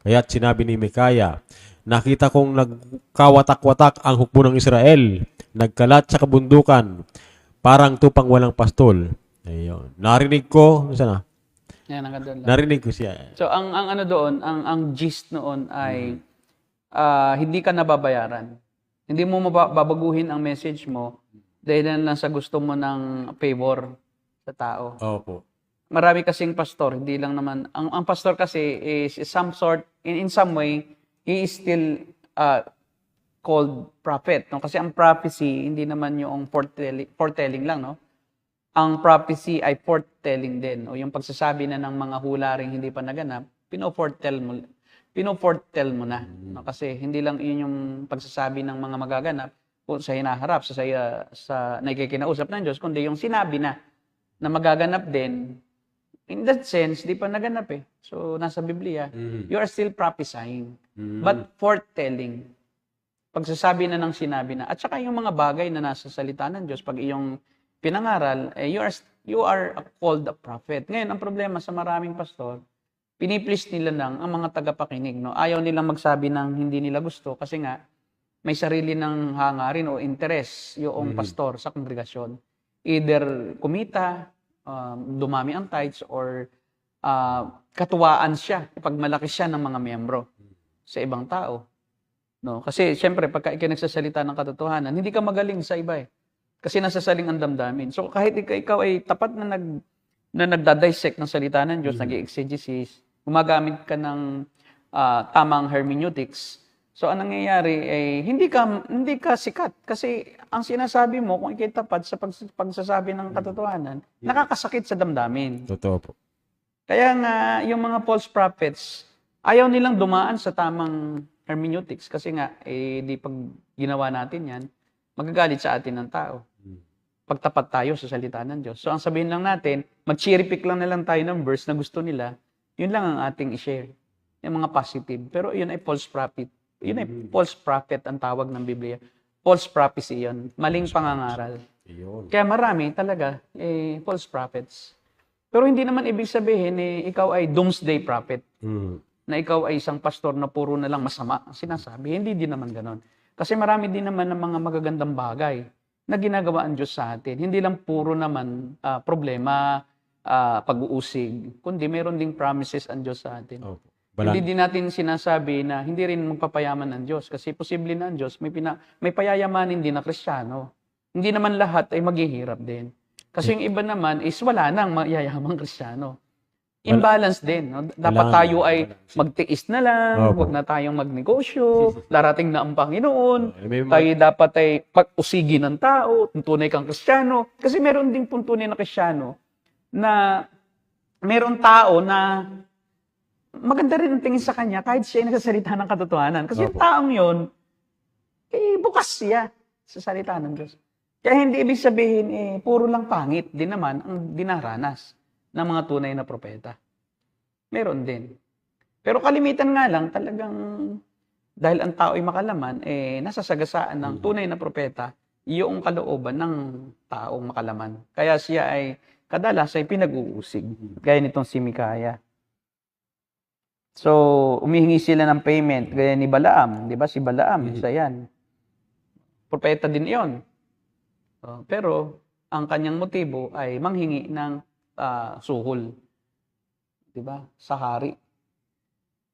Kaya't sinabi ni Mikaya, nakita kong nagkawatak-watak ang hukbo ng Israel, nagkalat sa kabundukan, parang tupang walang pastol. Ayun. Narinig ko, sana? Yan, doon lang. Narinig ko siya. So, ang ano doon, ang gist noon ay hindi ka nababayaran. Hindi mo babaguhin ang message mo dahil lang sa gusto mo ng favor sa tao. Opo. Marami kasing pastor, hindi lang naman. Ang pastor kasi is some sort, in some way, he is still called prophet. No? Kasi ang prophecy, hindi naman yung foretelling lang, no? Ang prophecy ay foretelling din. O yung pagsasabi na ng mga hula ring hindi pa naganap, pino-foretell mo na. No? Kasi hindi lang yun yung pagsasabi ng mga magaganap kung sa hinaharap, sa nakikinausap ng Diyos, kundi yung sinabi na magaganap din. In that sense, di pa naganap eh. So, nasa Biblia, you are still prophesying, but foretelling. Pagsasabi na ng sinabi na. At saka yung mga bagay na nasa salita ng Diyos, pag iyong pinangaral, you are called a prophet. Ngayon, ang problema sa maraming pastor, piniplease nila lang ang mga tagapakinig. No? Ayaw nilang magsabi ng hindi nila gusto kasi nga, may sarili ng hangarin o interest yung pastor sa kongregasyon. Either kumita, dumami ang tithes, or katuwaan siya pag malaki siya ng mga miyembro sa ibang tao. No? Kasi siyempre, pagka ikaw nagsasalita ng katotohanan, hindi ka magaling sa iba eh. Kasi nasasaling ang damdamin. So kahit ikaw ay tapat na nagdadissect ng salita ng Diyos, nag-exegesis, gumagamit ka ng tamang hermeneutics, so ang nangyayari ay hindi ka sikat. Kasi ang sinasabi mo, kung ikay tapat sa pagsasabi ng katotohanan, nakakasakit sa damdamin. Totoo po. Kaya nga, yung mga false prophets, ayaw nilang dumaan sa tamang hermeneutics. Kasi nga, di pag ginawa natin yan, magagalit sa atin ng tao. Pagtapat tayo sa salita ng Diyos. So, ang sabihin lang natin, mag-cherry pick lang na lang tayo ng verse na gusto nila, yun lang ang ating i-share. Yung mga positive. Pero yun ay false prophet. Yun ay false prophet ang tawag ng Biblia. False prophecy yun. Maling pangangaral. Yun. Kaya marami talaga, false prophets. Pero hindi naman ibig sabihin, ikaw ay doomsday prophet. Na ikaw ay isang pastor na puro na lang masama ang sinasabi. Hindi din naman ganon. Kasi marami din naman ng mga magagandang bagay na ginagawa ang Diyos sa atin. Hindi lang puro naman problema, pag-uusig, kundi meron ding promises ang Diyos sa atin. Opo. Hindi din natin sinasabi na hindi rin magpapayaman ng Diyos kasi posible na ang Diyos may payayamanin din na Kristiyano. Hindi naman lahat ay maghihirap din. Kasi yung iba naman is wala nang mayayamang Kristiyano. Imbalance din. No? Dapat tayo ay magtiis na lang, huwag na tayong magnegosyo, darating na ang Panginoon, tayo dapat ay pag-usigi ng tao, tunay kang Kristiyano. Kasi meron ding tunay na Kristiyano na meron tao na maganda rin ang tingin sa kanya kahit siya ay nagsasalita ng katotohanan. Kasi yung taong yun, bukas siya sa salita ng Diyos. Kaya hindi ibig sabihin, puro lang pangit din naman ang dinaranas ng mga tunay na propeta. Meron din. Pero kalimitan nga lang, talagang dahil ang tao ay makalaman, nasasagasaan ng tunay na propeta yung kalooban ng taong makalaman. Kaya siya ay kadalas ay pinag-uusig. Gaya nitong si Mikaya. So, umihingi sila ng payment. Gaya ni Balaam. Di ba si Balaam? Isa yan. Propeta din iyon. Pero, ang kanyang motibo ay manghingi ng suhol. Diba? Sa hari.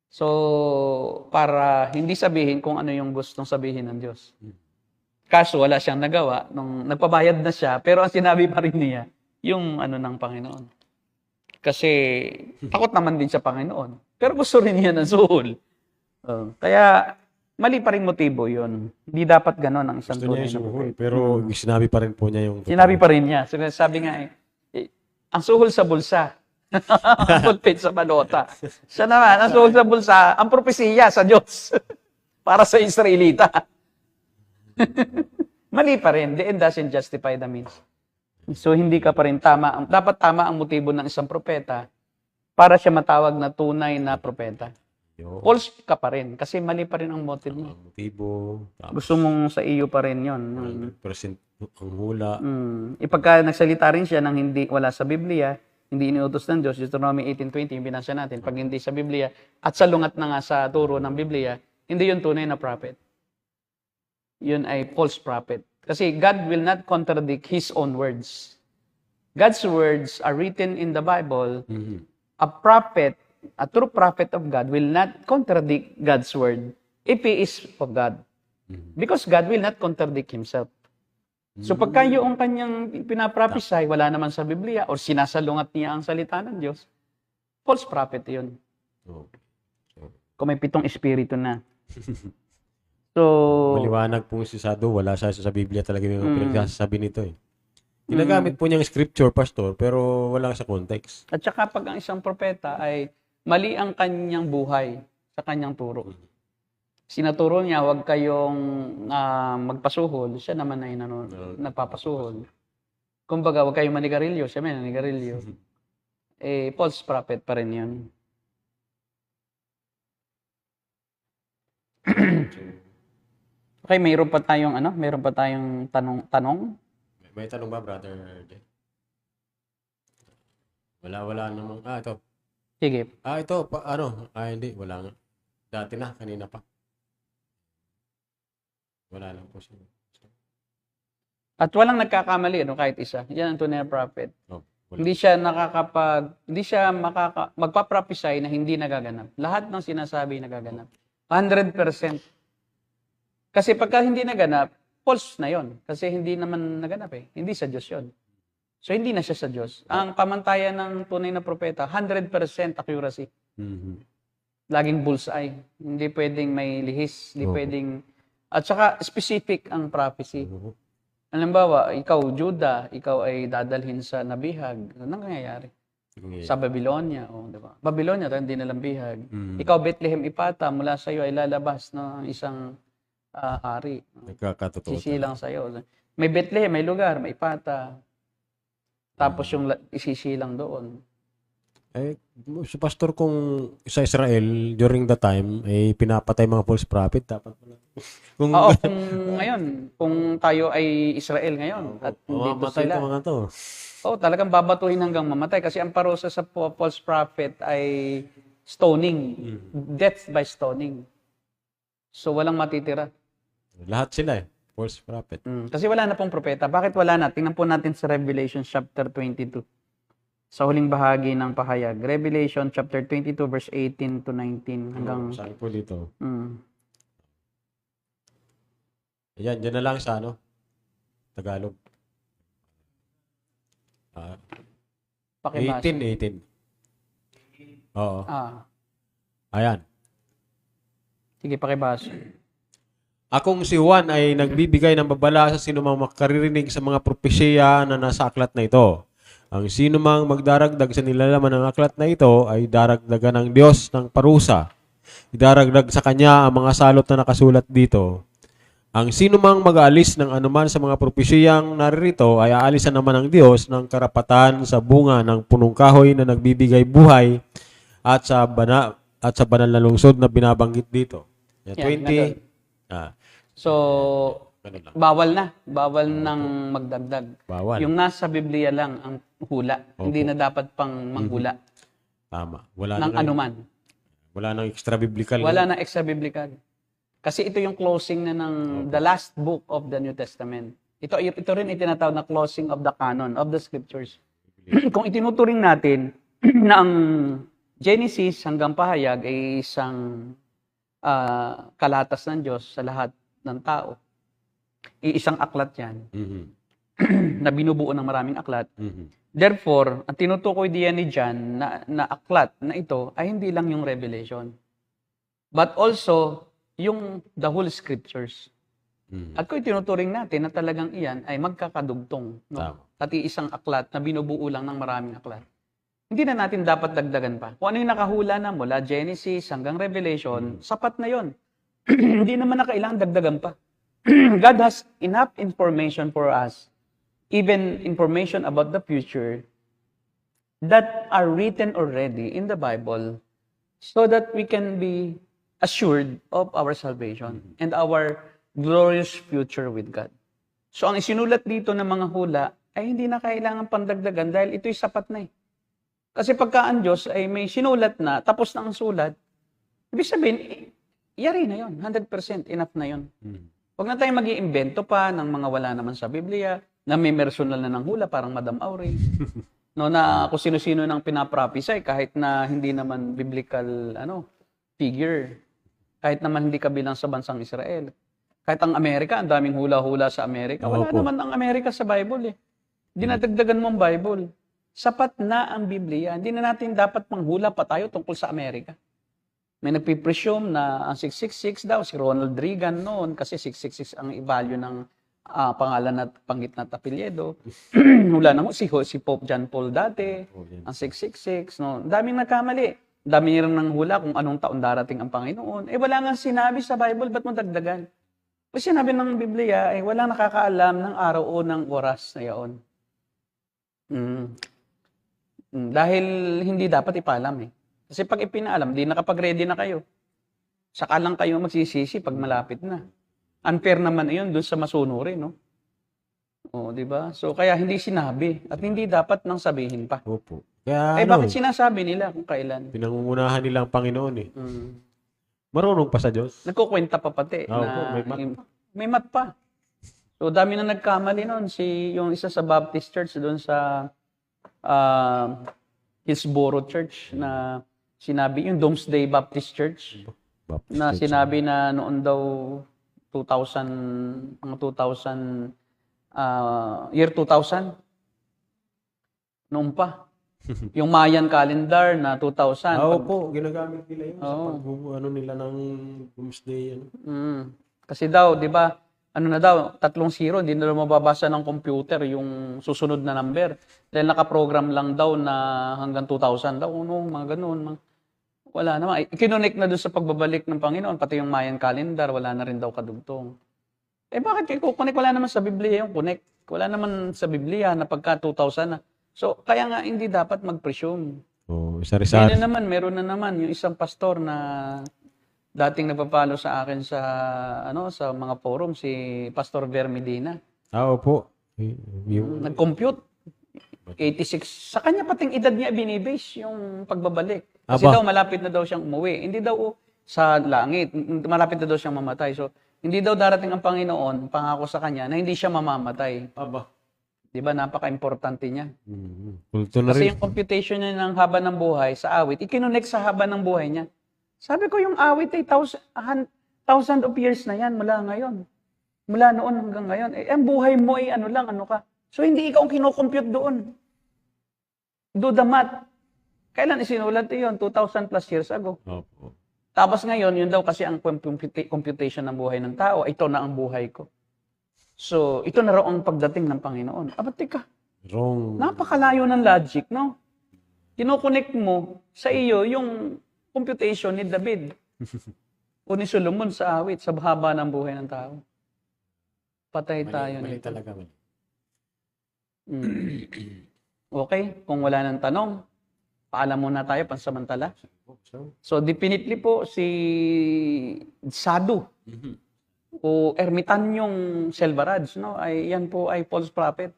So, para hindi sabihin kung ano yung gustong sabihin ng Diyos. Kaso, wala siyang nagawa. Nung nagpabayad na siya, pero ang sinabi pa rin niya, yung ano ng Panginoon. Kasi, takot naman din sa Panginoon. Pero gusto rin niya ng suhol. Kaya, mali pa rin motibo yun. Hindi dapat ganon ang isang Gusto niya tunay yung na suhol, propeta. pero sinabi pa rin po niya yung... Sinabi pa rin niya. So, sabi nga ang suhol sa bulsa. Ang pulpit sa balota. Siya naman, ang suhol sa bulsa, ang propesiya sa Diyos. Para sa Israelita. Mali pa rin. The end doesn't justify the means. So, hindi ka pa rin tama. Dapat tama ang motibo ng isang propeta para siya matawag na tunay na propeta. False ka pa rin kasi mali pa rin ang motive mo. Motibo. Gusto mong sa iyo pa rin yun. 100% ang hula. Ipagka nagsalita rin siya ng hindi wala sa Biblia, hindi inuutos ng Diyos, Deuteronomy 18:20, yung binasa natin, pag hindi sa Biblia, at salungat na nga sa turo ng Biblia, hindi yun tunay na prophet. Yun ay false prophet. Kasi God will not contradict His own words. God's words are written in the Bible. A prophet, a true prophet of God will not contradict God's word if he is of God. Because God will not contradict Himself. So pagka yung kanyang pinaprophesy, wala naman sa Biblia or sinasalungat niya ang salita ng Diyos, false prophet yun. Kung may 7 espiritu na. So, Maliwanag po si Sado, wala siya sa Biblia talaga yung pinagsasabi nito eh. Ginagamit po niyang scripture, pastor, pero wala sa context. at saka pag ang isang propeta ay mali ang kanyang buhay sa kanyang turo. Sinaturo niya, huwag kayong magpasuhol. Siya naman ay nagpapasuhol. Kumbaga, huwag kayong manigarilyo. Siya may nanigarilyo. False prophet pa rin yun. Okay, mayroon pa tayong tanong. May tanong ba, Brother Jay? Wala namang. Ito. Sige. Ito, hindi, wala nga. Dati na, kanina pa. Wala lang po siya. At walang nagkakamali, kahit isa. Yan ang tunay na prophet. Oh, wala. Hindi siya magpa-prophesy na hindi nagaganap. Lahat ng sinasabi nagaganap. 100%. Kasi pagka hindi naganap, false na yon. Kasi hindi naman naganap eh. Hindi sa Diyos yon. So hindi na siya sa Diyos. Ang pamantayan ng tunay na propeta, 100% accuracy. Mhm. Laging bullseye. Hindi pwedeng may lihis. Hindi Oo. pwedeng... At saka specific ang prophecy. Mhm. Halimbawa, ikaw, Juda, ikaw ay dadalhin sa nabihag. Anong nangyayari? Sa Babylonia. Di ba? Babylonia, hindi na lambihag. Mhm. Ikaw, Bethlehem Ipata, mula sa iyo ay lalabas ng isang hari. Nagkakatotoo. Sisilang sa iyo. May Bethlehem, may lugar, may Ipata. Tapos yung isisilang doon. Si Pastor, kung sa Israel, during the time, pinapatay mga false prophet, dapat pala. Kung Oo, kung ngayon, kung tayo ay Israel ngayon, at dito mamatay sila. ito mga to. Oo, talagang babatuhin hanggang mamatay. Kasi ang parusa sa false prophet ay stoning. Death by stoning. So, walang matitira. Lahat sila false prophet. Kasi wala na pong propeta. Bakit wala na? Tingnan po natin sa Revelation chapter 22. Sa huling bahagi ng pahayag. Revelation chapter 22 verse 18 to 19 hanggang... Sabi po dito. Mm. Ayan, dyan na lang sa Tagalog. Pakibasa. 18. Oo. Ayan. Sige, pakibasa. Akong si Juan ay nagbibigay ng babala sa sinumang makaririnig sa mga propesya na nasa aklat na ito. Ang sinumang magdaragdag sa nilalaman ng aklat na ito ay daragdagan ng Diyos ng parusa. Idaragdag sa kanya ang mga salot na nakasulat dito. Ang sinumang mag-aalis ng anuman sa mga propesiyang naririto ay aalisan naman ng Diyos ng karapatan sa bunga ng punong kahoy na nagbibigay buhay at sa banal na lungsod na binabanggit dito. Yan, Yan, 20. So, Ganun lang. bawal nang magdagdag. Bawal. Yung nasa Biblia lang ang hula. Opo. Hindi na dapat pang manghula Tama. Wala ng na anuman. Wala nang extra biblical. Wala na extra biblical. Kasi ito yung closing na ng the last book of the New Testament. Ito rin itinatawag na closing of the canon of the scriptures. Kung itinuturing natin na ang Genesis hanggang pahayag ay isang kalatas ng Diyos sa lahat ng tao. Iisang aklat yan Mhm. na binubuo ng maraming aklat. Mhm. Therefore, ang tinutukoy diyan ni John na aklat na ito ay hindi lang yung Revelation, but also yung the whole scriptures. Mhm. At kung tinuturing natin na talagang iyan ay magkakadugtong. No? Tama. At isang aklat na binubuo lang ng maraming aklat. Hindi na natin dapat dagdagan pa. Kung ano yung nakahula na mula Genesis hanggang Revelation, sapat na yon. Hindi naman na kailangan dagdagan pa. God has enough information for us, even information about the future, that are written already in the Bible so that we can be assured of our salvation and our glorious future with God. So ang isinulat dito ng mga hula ay hindi na kailangan pandagdagan dahil ito'y sapat na eh. Kasi pagka ang Diyos ay may sinulat na, tapos na ang sulat, ibig sabihin, yari na yon, 100% enough na yon. Huwag na tayong mag-iimbento pa ng mga wala naman sa Biblia, na may personal na ng hula, parang Madam Aurel. No, na kung sino-sino nang pinaprophesy kahit na hindi naman biblical figure. Kahit naman hindi kabilang sa bansang Israel. Kahit ang Amerika, ang daming hula-hula sa Amerika. Wala Opo. naman ang Amerika sa Bible eh. Dinadagdagan mo ang Bible. Sapat na ang Biblia. Hindi na natin dapat manghula pa tayo tungkol sa Amerika. May nagpipresume na ang 666 daw, si Ronald Reagan noon, kasi 666 ang value ng pangalan at panggit na apelyido. Hula na mo, si Pope John Paul dati, ang 666. No? Daming nagkamali. Dami rin ng hula kung anong taon darating ang Panginoon. Wala nga sinabi sa Bible, ba't mo dagdagan? Kasi sinabi ng Biblia, walang nakakaalam ng araw o ng oras na yaon. Dahil hindi dapat ipaalam eh. Kasi pag ipinaalam, di nakapag-ready na kayo. Saka lang kayo magsisisi pag malapit na. Unfair naman iyon doon sa masunurin, no? O, di ba? So, kaya hindi sinabi at hindi dapat nang sabihin pa. Opo. Kaya Bakit sinasabi nila kung kailan? pinangungunahan nila ang Panginoon eh. Mm. Marunong pa sa Diyos. Nagkukwenta pa pati Oo, na may mat. may mat pa. So, dami na nagkamali noon. Yung isa sa Baptist Church doon sa Hillsboro Church na sinabi, yung Domesday Baptist Church, Baptist na Church. sinabi na noon daw 2000, mga 2000, year 2000, noon pa. Yung Mayan calendar na 2000. Opo, ginagamit nila yun sa ano nila ng Doomsday. Ano. Kasi daw, di ba, ano na daw, 3 hindi na daw mababasa ng computer yung susunod na number. Dahil nakaprogram lang daw na hanggang 2000 daw, mga ganun. Wala naman. Kinonect na doon sa pagbabalik ng Panginoon, pati yung Mayan calendar, wala na rin daw kadugtong. Bakit i-connect? Wala naman sa Biblia yung connect. Wala naman sa Biblia na pagka 2000 na. So, kaya nga hindi dapat mag-presume. Sari-sari. Meron na naman yung isang pastor na dating nagpapalo sa akin sa sa mga forum, si Pastor Ver Medina. Opo. Nag-compute 86. Sa kanya pating edad niya binibase yung pagbabalik. Kasi Aba. daw malapit na daw siyang umuwi. Hindi daw sa langit, malapit na daw siyang mamatay. So, hindi daw darating ang Panginoon, pangako sa kanya, na hindi siya mamamatay. Aba. Di ba? Napaka-importante niya. Kulto na Kasi rin. yung computation niya ng haba ng buhay sa awit, ikinonect sa haba ng buhay niya. Sabi ko, yung awit ay thousand of years na yan mula ngayon. Mula noon hanggang ngayon. Ang buhay mo ay ano ka. So, hindi ikaw ang kinocompute doon. Do the math. Kailan isinulat yun? 2,000 plus years ago. Opo. Tapos ngayon, yun daw kasi ang computation ng buhay ng tao, ito na ang buhay ko. So, ito na raw ang pagdating ng Panginoon. Teka, Wrong. napakalayo ng logic, no? Kinokonek mo sa iyo yung computation ni David o ni Solomon sa awit, sa haba ng buhay ng tao. Patay tayo Mali nito. talaga. Mali. Okay, kung wala nang tanong, paalam muna tayo pansamantala. So, definitely po si Sadu o Ermitanyong Selvaraj, no? Yan po ay false prophet.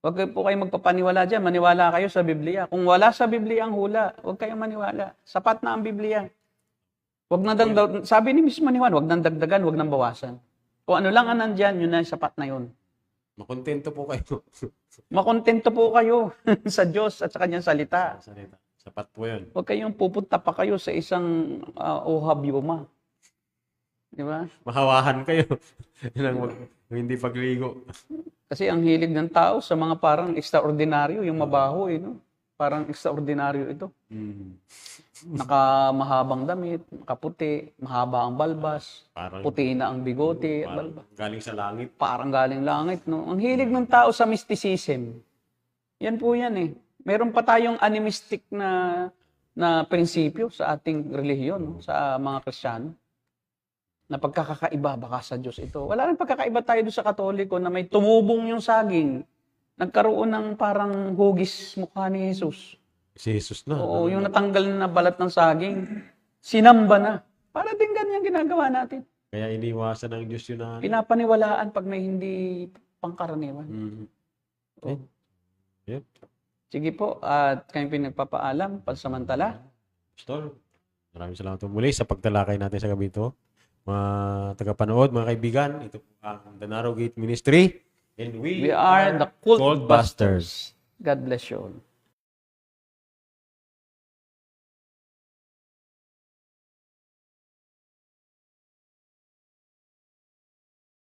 Huwag po kayo magpapaniwala dyan. Maniwala kayo sa Biblia. Kung wala sa Biblia ang hula, huwag kayong maniwala. Sapat na ang Biblia. Huwag na sabi ni Miss Maniwan, huwag nang dagdagan, huwag nang bawasan. Kung ano lang ang nandyan, yun na sapat na yun. Makontento po kayo. Makontento po kayo sa Diyos at sa Kanyang salita. Salita. Sapat po yun. Huwag kayong pupunta pa kayo sa isang ohabyuma. Di ba? Mahawahan kayo. Yan ang hindi pagligo. Kasi ang hilig ng tao sa mga parang extraordinaryo, yung mabaho, no? Parang extraordinaryo ito. Nakamahabang damit, nakaputi, mahaba ang balbas, Parang, puti na ang bigote, parang galing sa langit. parang galing langit, no? Ang hilig ng tao sa mysticism. Yan po yan eh. Meron pa tayong animistic na prinsipyo sa ating relihiyon, no? Sa mga Kristiyano. Na pagkakaiba baka sa Diyos ito. Wala rin pagkakaiba tayo doon sa Katoliko na may tumubong yung saging. Nagkaroon ng parang hugis mukha ni Jesus. Si Jesus na. Oo, yung natanggal na balat ng saging, sinamba na. Para din ganyan ginagawa natin. Kaya iniwasan ng Diyos yun na. Pinapaniwalaan pag may hindi pangkaraniwan. Oo. Yep. Sige po, at kami pinagpapaalam, pansamantala. Pastor, maraming salamat po muli sa pagtalakay natin sa gabi ito. Mga tagapanood, mga kaibigan, ito po ang The Narrow Gate Ministry. And We are the Cult Busters. God bless you all.